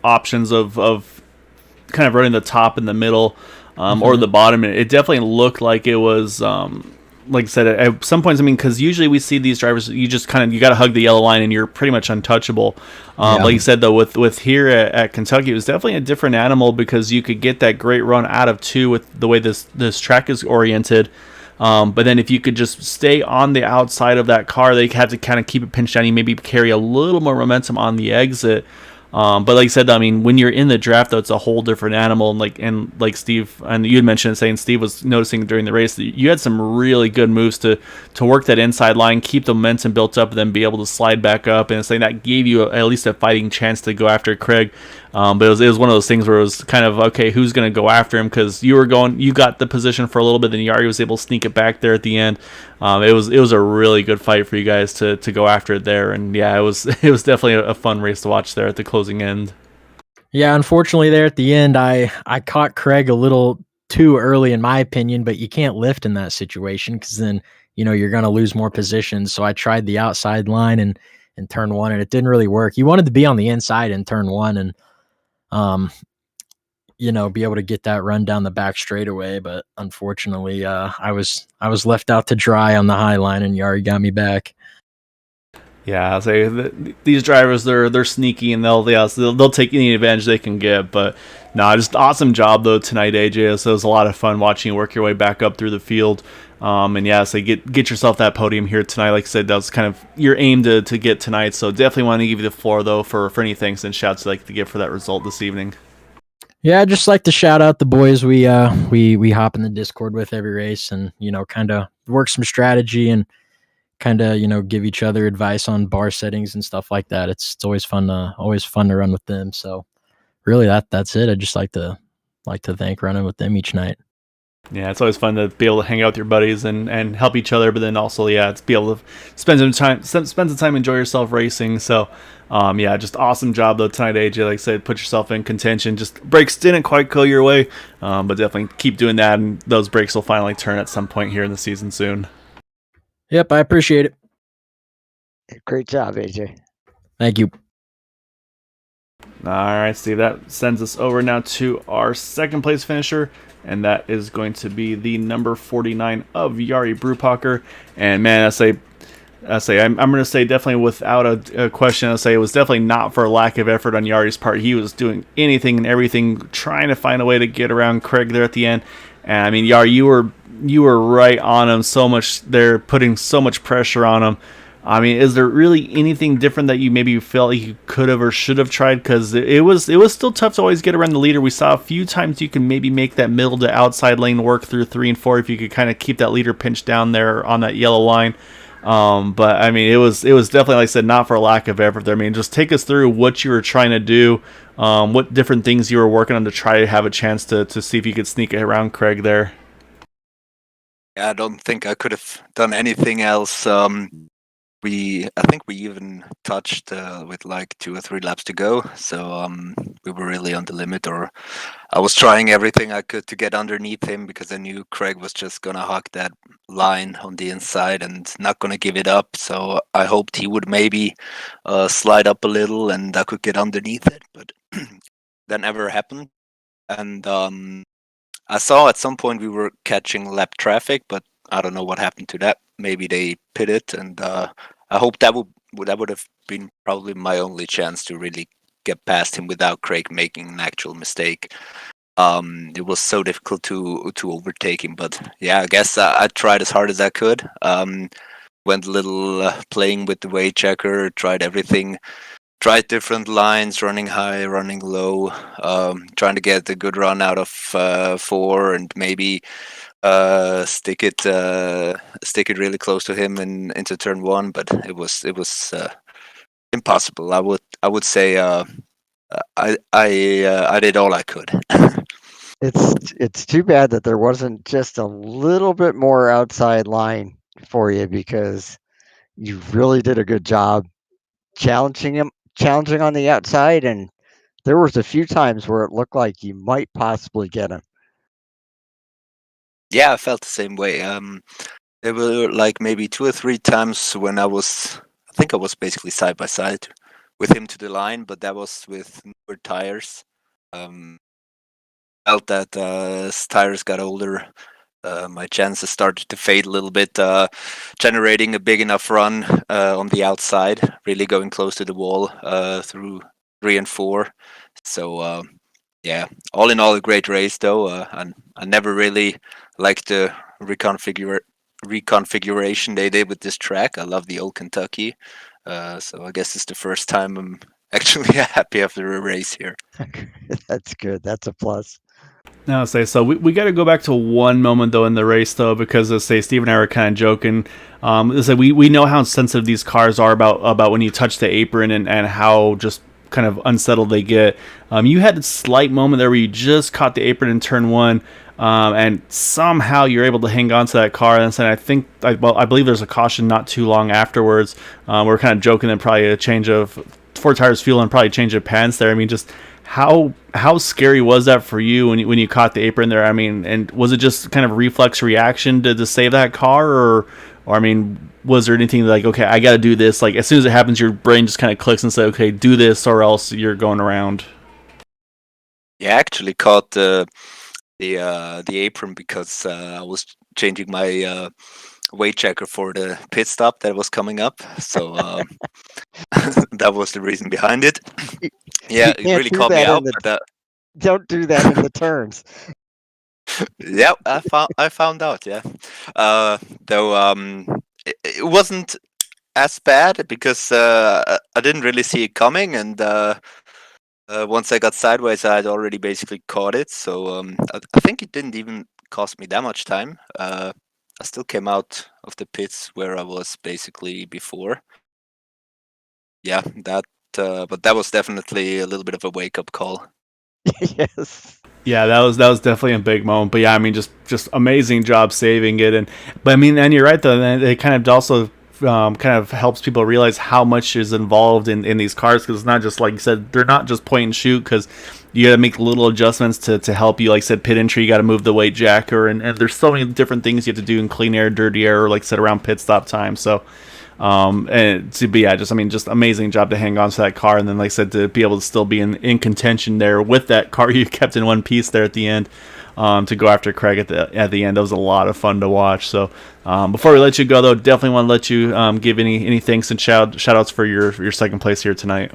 options of kind of running the top and the middle, or the bottom. It definitely looked like it was. Like I said, at some points, I mean, because usually we see these drivers, you just you got to hug the yellow line and you're pretty much untouchable. Like you said, though, with here at Kentucky, it was definitely a different animal because you could get that great run out of 2 with the way this track is oriented. But then if you could just stay on the outside of that car, they had to kind of keep it pinched down. You maybe carry a little more momentum on the exit. But like I said, I mean, when you're in the draft, though, it's a whole different animal. And like Steve, and you had mentioned saying Steve was noticing during the race that you had some really good moves to work that inside line, keep the momentum built up, and then be able to slide back up. And saying that gave you at least a fighting chance to go after Craig. But it was one of those things where it was kind of okay, who's going to go after him? Because you got the position for a little bit, then Yari was able to sneak it back there at the end. It was a really good fight for you guys to go after it there, and yeah, it was definitely a fun race to watch there at the closing end. Yeah, unfortunately, there at the end, I caught Craig a little too early, in my opinion. But you can't lift in that situation because then you're going to lose more positions. So I tried the outside line and in turn 1, and it didn't really work. You wanted to be on the inside in turn 1 and be able to get that run down the back straightaway. But unfortunately, I was left out to dry on the high line, and Yari got me back. Yeah, I'll say these drivers, they're sneaky and they'll take any advantage they can get. But no, just awesome job though tonight, AJ. So it was a lot of fun watching you work your way back up through the field. And yeah, so get yourself that podium here tonight. Like I said, that was kind of your aim to get tonight. So definitely want to give you the floor though for any thanks and shouts you'd like to give for that result this evening. Yeah, I'd just like to shout out the boys we hop in the Discord with every race, and kind of work some strategy and kind of give each other advice on bar settings and stuff like that. It's always fun to run with them. So really that's it. I'd just like to thank running with them each night. Yeah, it's always fun to be able to hang out with your buddies and help each other, but then also, yeah, it's be able to spend some time, enjoy yourself racing. So, yeah, just awesome job though tonight, AJ. Like I said, put yourself in contention. Just breaks didn't quite go your way, but definitely keep doing that, and those breaks will finally turn at some point here in the season soon. Yep, I appreciate it. Great job, AJ. Thank you. All right, Steve, that sends us over now to our second place finisher, and that is going to be the number 49 of Yari Brupacher. And man, I'm going to say definitely without a question, I'll say it was definitely not for lack of effort on Yari's part. He was doing anything and everything, trying to find a way to get around Craig there at the end. And I mean, Yari, you were right on him so much there, putting so much pressure on him. I mean, is there really anything different that you maybe felt like you could have or should have tried? Because it was still tough to always get around the leader. We saw a few times you can maybe make that middle to outside lane work through 3 and 4 if you could kind of keep that leader pinched down there on that yellow line. But I mean, it was definitely, like I said, not for lack of effort there. I mean, just take us through what you were trying to do, what different things you were working on to try to have a chance to see if you could sneak around Craig there. Yeah, I don't think I could have done anything else. I think we even touched with like 2 or 3 laps to go, so we were really on the limit. Or I was trying everything I could to get underneath him because I knew Craig was just gonna hug that line on the inside and not gonna give it up. So I hoped he would maybe slide up a little and I could get underneath it, but that never happened. And I saw at some point we were catching lap traffic, but I don't know what happened to that. Maybe they pitted, and I hope that would have been probably my only chance to really get past him without Craig making an actual mistake. It was so difficult to overtake him, but yeah, I guess I tried as hard as I could. Went a little playing with the weight checker, tried everything. Tried different lines, running high, running low, trying to get a good run out of 4 and maybe stick it really close to him and into turn 1, but it was impossible. I would say I did all I could. It's too bad that there wasn't just a little bit more outside line for you, because you really did a good job challenging challenging on the outside, and there was a few times where it looked like you might possibly get him. Yeah, I felt the same way. There were like maybe 2 or 3 times when I think I was basically side by side with him to the line, but that was with newer tires. Felt that as tires got older, my chances started to fade a little bit, generating a big enough run on the outside, really going close to the wall through 3 and 4. So yeah, all in all, a great race though. And I never really liked the reconfiguration they did with this track. I love the old Kentucky, so I guess it's the first time I'm actually happy after a race here. That's good. That's a plus. No, say so. We got to go back to one moment though in the race though, because say Steve and I were kind of joking. We know how sensitive these cars are about when you touch the apron and how just kind of unsettled they get. You had a slight moment there where you just caught the apron in turn one, and somehow you're able to hang on to that car. And I believe there's a caution not too long afterwards. We're kind of joking that probably a change of 4 tires fuel and probably change of pants there. I mean, just how scary was that for you when you caught the apron there? I mean, and was it just kind of reflex reaction to save that car, or I mean, was there anything like, okay, I got to do this? Like as soon as it happens, your brain just kind of clicks and say, okay, do this, or else you're going around. Yeah, I actually caught the apron because I was changing my weight checker for the pit stop that was coming up. So that was the reason behind it. Yeah, it really caught me out. Don't do that in the turns. Yeah, I found out. Yeah, though it wasn't as bad because I didn't really see it coming, and once I got sideways, I had already basically caught it. So I think it didn't even cost me that much time. I still came out of the pits where I was basically before. Yeah, but that was definitely a little bit of a wake up call. Yes. Yeah, that was definitely a big moment. But yeah, I mean, just amazing job saving it. But I mean, and you're right though. It kind of also kind of helps people realize how much is involved in these cars, because it's not just like you said, they're not just point and shoot, because you got to make little adjustments to help you. Like I said, pit entry, you got to move the weight jacker, and there's so many different things you have to do in clean air, dirty air, or like I said, around pit stop time. So and to be, just amazing job to hang on to that car, and then like I said, to be able to still be in contention there with that car you kept in one piece there at the end, to go after Craig at the end. That was a lot of fun to watch. So before we let you go though, definitely want to let you give any thanks and shout outs for your second place here tonight.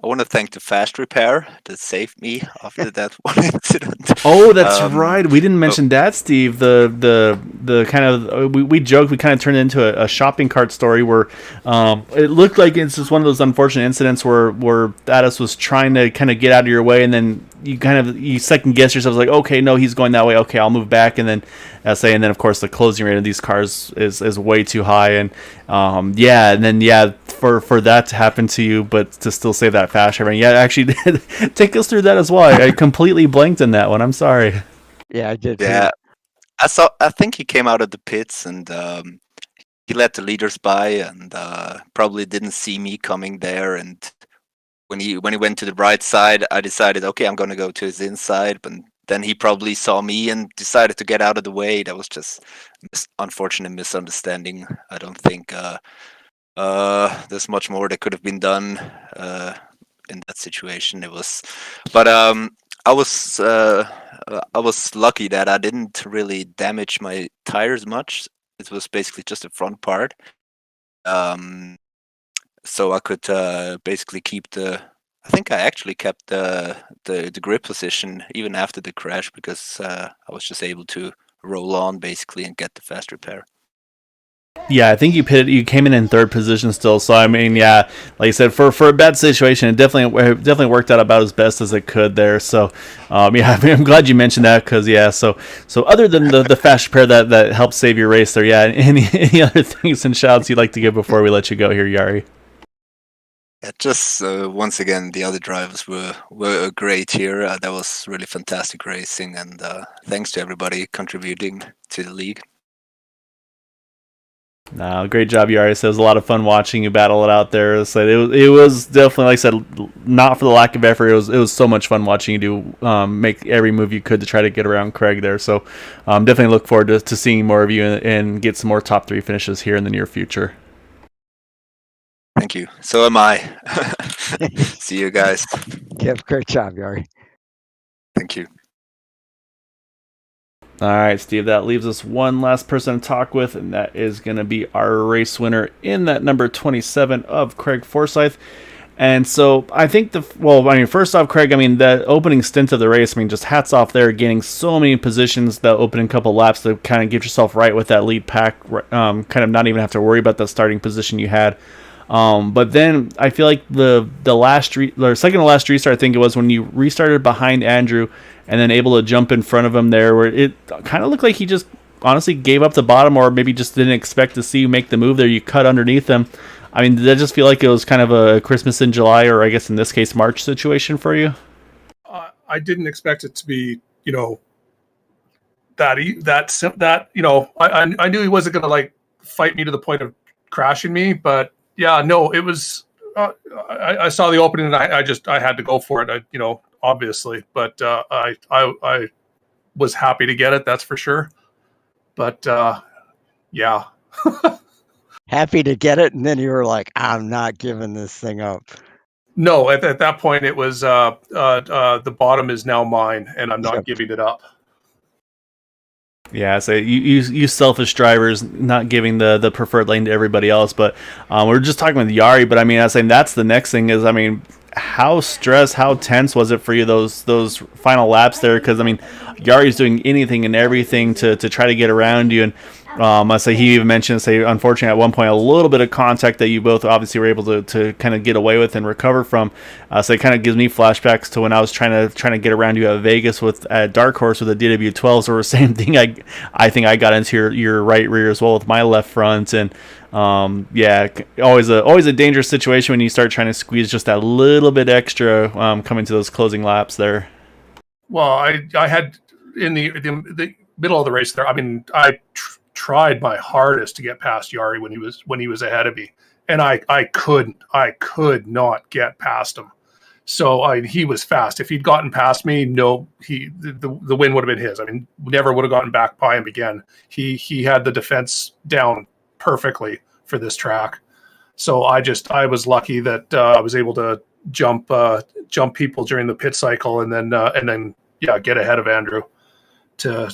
I want to thank the fast repair that saved me after that one incident. Oh, that's right. We didn't mention that, Steve. The kind of we joked, we kind of turned it into a shopping cart story where it looked like it's just one of those unfortunate incidents where Thaddeus was trying to kind of get out of your way, and then you second guess yourself, like, okay, no, he's going that way. Okay, I'll move back, and then and then of course the closing rate of these cars is way too high, and for that to happen to you, but to still save that fast repair. Yeah, actually, take us through that as well. I completely blanked in that one. I'm sorry. Yeah, I did. Yeah, I think he came out of the pits and he let the leaders by, and probably didn't see me coming there. And when he went to the right side, I decided, okay, I'm gonna go to his inside. But then he probably saw me and decided to get out of the way. That was just unfortunate misunderstanding. I don't think there's much more that could have been done in that situation. But I was lucky that I didn't really damage my tires much. It was basically just the front part. So I could basically keep I think I actually kept the grip position even after the crash, because I was just able to roll on basically and get the fast repair. Yeah, I think you came in third position still. So I mean, yeah, like I said, for a bad situation, it definitely worked out about as best as it could there. So yeah, I mean, I'm glad you mentioned that, because so other than the fast repair that helped save your race there, yeah, any other things and shouts you'd like to give before we let you go here, Yari? Yeah, just once again, the other drivers were great here. That was really fantastic racing, and thanks to everybody contributing to the league. No, great job, Yaris. It was a lot of fun watching you battle it out there. So it was definitely, like I said, not for the lack of effort. It was so much fun watching you do make every move you could to try to get around Craig there. So definitely look forward to seeing more of you and get some more top 3 finishes here in the near future. Thank you. So am I. See you guys. Yeah, great job, Yari. Thank you. All right, Steve, that leaves us one last person to talk with, and that is going to be our race winner in that number 27 of Craig Forsyth. And so I think first off, Craig, the opening stint of the race, just hats off there, gaining so many positions the opening couple laps to kind of get yourself right with that lead pack, kind of not even have to worry about the starting position you had. But then I feel like the second to last restart, I think it was when you restarted behind Andrew and then able to jump in front of him there, where it kind of looked like he just honestly gave up the bottom, or maybe just didn't expect to see you make the move there. You cut underneath him. Did that just feel like it was kind of a Christmas in July, or I guess in this case March situation for you? I didn't expect it to be, I knew he wasn't going to like fight me to the point of crashing me, but yeah, no, it was. I saw the opening and I had to go for it. Obviously, but I was happy to get it. That's for sure. But yeah, happy to get it, and then you were like, "I'm not giving this thing up." No, at that point, it was the bottom is now mine, and I'm not giving it up. Yeah, so you selfish drivers not giving the preferred lane to everybody else. But we're just talking with Yari. But I was saying that's the next thing is how stressed, how tense was it for you those final laps there? Because Yari's doing anything and everything to try to get around you. And I say he even mentioned, unfortunately at one point a little bit of contact that you both obviously were able to kind of get away with and recover from. So it kind of gives me flashbacks to when I was trying to get around you at Vegas with Dark Horse with the DW12. So the same thing. I think I got into your right rear as well with my left front, and always a dangerous situation when you start trying to squeeze just that little bit extra coming to those closing laps there. Well, I had in the middle of the race there. I tried my hardest to get past Yari when he was ahead of me, and I could not get past him. So he was fast. If he'd gotten past me, the win would have been his. Never would have gotten back by him again. He had the defense down perfectly for this track. So I was lucky that I was able to jump people during the pit cycle and then get ahead of Andrew to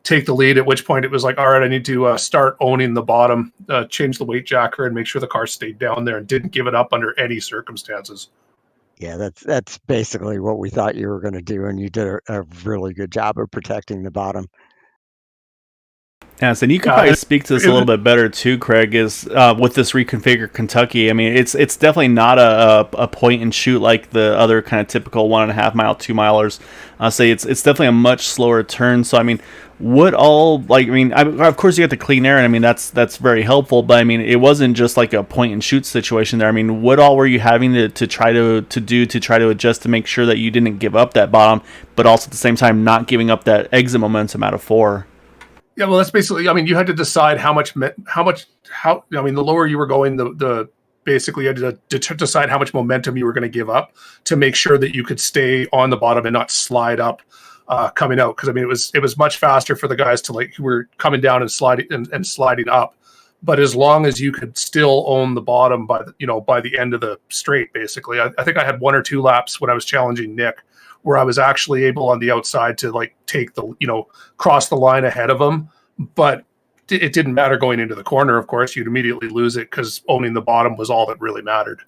take the lead, at which point it was like, all right, I need to start owning the bottom, change the weight jacker, and make sure the car stayed down there and didn't give it up under any circumstances. Yeah, that's basically what we thought you were going to do, and you did a really good job of protecting the bottom. Yeah, so you can probably speak to this a little bit better too, Craig, is with this reconfigured Kentucky. It's definitely not a point and shoot like the other kind of typical 1.5 mile, 2 milers. It's definitely a much slower turn. So what all of course you got the clean air, and that's very helpful. But it wasn't just like a point and shoot situation there. What all were you having to try to adjust to make sure that you didn't give up that bottom, but also at the same time not giving up that exit momentum out of 4? Yeah, well, that's basically. You had to decide how the lower you were going, the basically you had to decide how much momentum you were going to give up to make sure that you could stay on the bottom and not slide up coming out. Because it was much faster for the guys who were coming down and sliding up. But as long as you could still own the bottom by the end of the straight, basically, I think I had 1 or 2 laps when I was challenging Nick, where I was actually able on the outside to take cross the line ahead of him. But it didn't matter going into the corner, of course. You'd immediately lose it because owning the bottom was all that really mattered.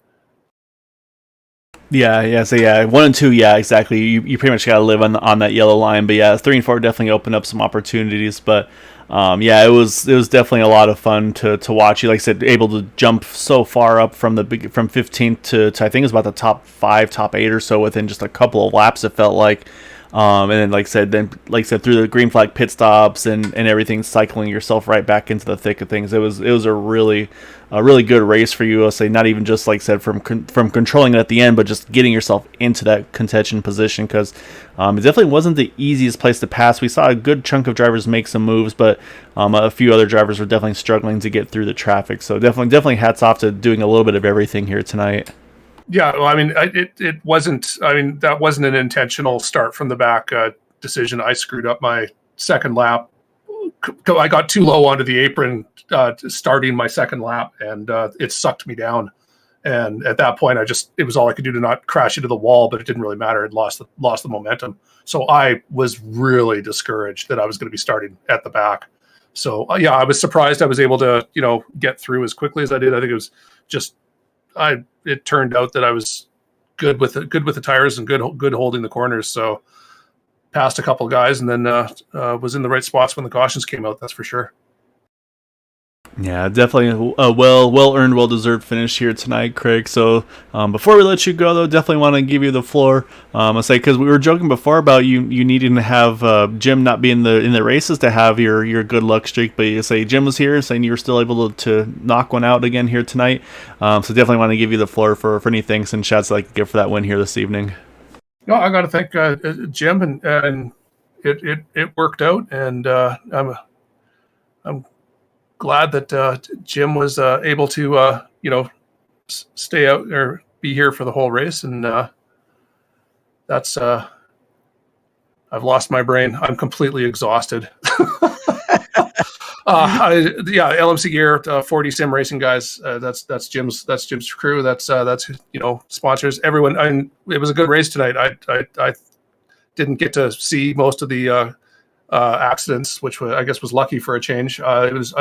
Yeah. So 1 and 2, yeah, exactly. You pretty much got to live on that yellow line. But yeah, 3 and 4 definitely opened up some opportunities. But it was definitely a lot of fun to watch you. Like I said, able to jump so far up from 15th to I think it was about the top 5, top 8 or so within just a couple of laps. It felt like. And then like I said, through the green flag pit stops and everything, cycling yourself right back into the thick of things. It was a really good race for you. I'll say, not even just like I said from controlling it at the end, but just getting yourself into that contention position, because it definitely wasn't the easiest place to pass. We saw a good chunk of drivers make some moves, but a few other drivers were definitely struggling to get through the traffic. So definitely hats off to doing a little bit of everything here tonight. Yeah, well, I mean, it wasn't. I mean, that wasn't an intentional start from the back decision. I screwed up my second lap. I got too low onto the apron starting my second lap, and it sucked me down. And at that point, it was all I could do to not crash into the wall, but it didn't really matter. It lost the momentum. So I was really discouraged that I was going to be starting at the back. So yeah, I was surprised I was able to get through as quickly as I did. I think it was just it turned out that I was good with the tires and good holding the corners. So passed a couple of guys, and then was in the right spots when the cautions came out. That's for sure. Yeah, definitely a well earned, well deserved finish here tonight, Craig. So before we let you go, though, definitely want to give you the floor. I say, because we were joking before about you needing to have Jim not be in the races to have your good luck streak, but you say Jim was here, saying you were still able to knock one out again here tonight. So definitely want to give you the floor for any thanks and shouts like to give for that win here this evening. No, I got to thank Jim, and it worked out, and I'm glad that Jim was able to stay out or be here for the whole race, and that's I've lost my brain. I'm completely exhausted. LMC Gear, 40 Sim Racing guys. That's Jim's crew. That's sponsors, everyone. And it was a good race tonight. I didn't get to see most of the accidents, which I guess was lucky for a change. It was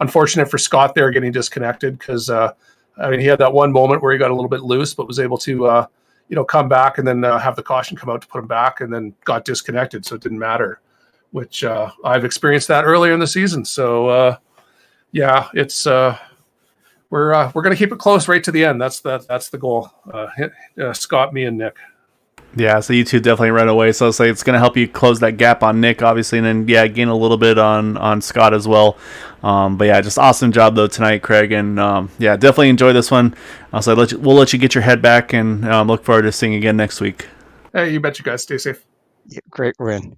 unfortunate for Scott there getting disconnected, because he had that one moment where he got a little bit loose, but was able to come back and then have the caution come out to put him back, and then got disconnected, so it didn't matter. Which I've experienced that earlier in the season. So it's we're going to keep it close right to the end. That's the goal. Scott, me, and Nick. Yeah, so you two definitely right away. So I'll say it's going to help you close that gap on Nick, obviously, and then gain a little bit on Scott as well. But yeah, just awesome job though tonight, Craig, and definitely enjoy this one. So we'll let you get your head back, and look forward to seeing you again next week. Hey, you bet, you guys. Stay safe. Yeah, great win.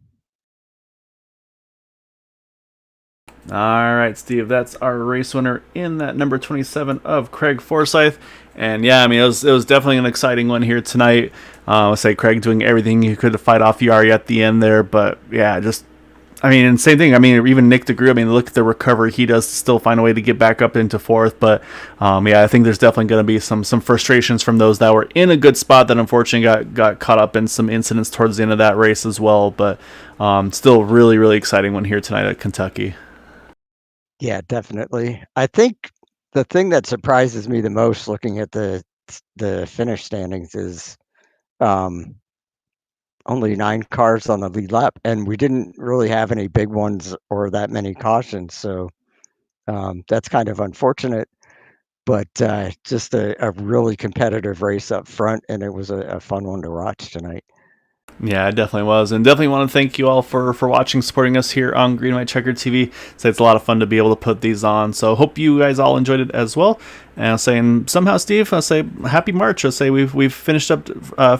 All right, Steve, that's our race winner in that number 27 of Craig Forsyth. And yeah, I mean, it was definitely an exciting one here tonight. I'll say Craig doing everything he could to fight off Yari at the end there, but yeah, and same thing. I mean, even Nick DeGrew, look at the recovery he does to still find a way to get back up into fourth. But I think there's definitely going to be some frustrations from those that were in a good spot that unfortunately got caught up in some incidents towards the end of that race as well. But still really, really exciting one here tonight at Kentucky. Yeah, definitely. I think the thing that surprises me the most looking at the finish standings is only 9 cars on the lead lap, and we didn't really have any big ones or that many cautions. So that's kind of unfortunate, but just a really competitive race up front, and it was a fun one to watch tonight. Yeah, it definitely was. And definitely want to thank you all for watching, supporting us here on Green White Checkered TV. So it's a lot of fun to be able to put these on. So hope you guys all enjoyed it as well. And I'll say, and somehow, Steve, I'll say happy March. I'll say we've finished up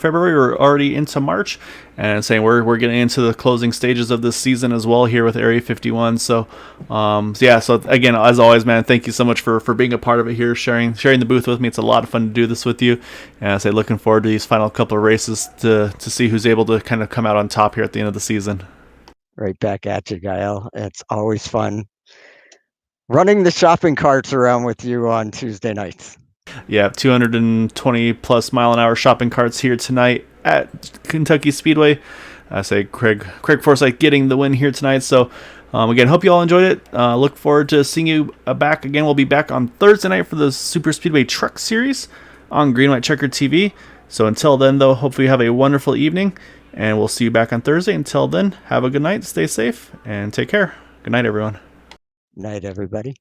February. We're already into March. And saying we're getting into the closing stages of this season as well here with Area 51. So again, as always, man, thank you so much for being a part of it here, sharing the booth with me. It's a lot of fun to do this with you. And I say looking forward to these final couple of races to see who's able to kind of come out on top here at the end of the season. Right back at you, Gael. It's always fun running the shopping carts around with you on Tuesday nights. Yeah, 220 plus mile an hour shopping carts here tonight at Kentucky Speedway. I say Craig Forsyth getting the win here tonight. So again, hope you all enjoyed it. Look forward to seeing you back again. We'll be back on Thursday night for the Super Speedway Truck Series on Green White Checkered TV. So until then, though, hopefully you have a wonderful evening, and we'll see you back on Thursday. Until then, have a good night, stay safe, and take care. Good night, everyone. Night, everybody.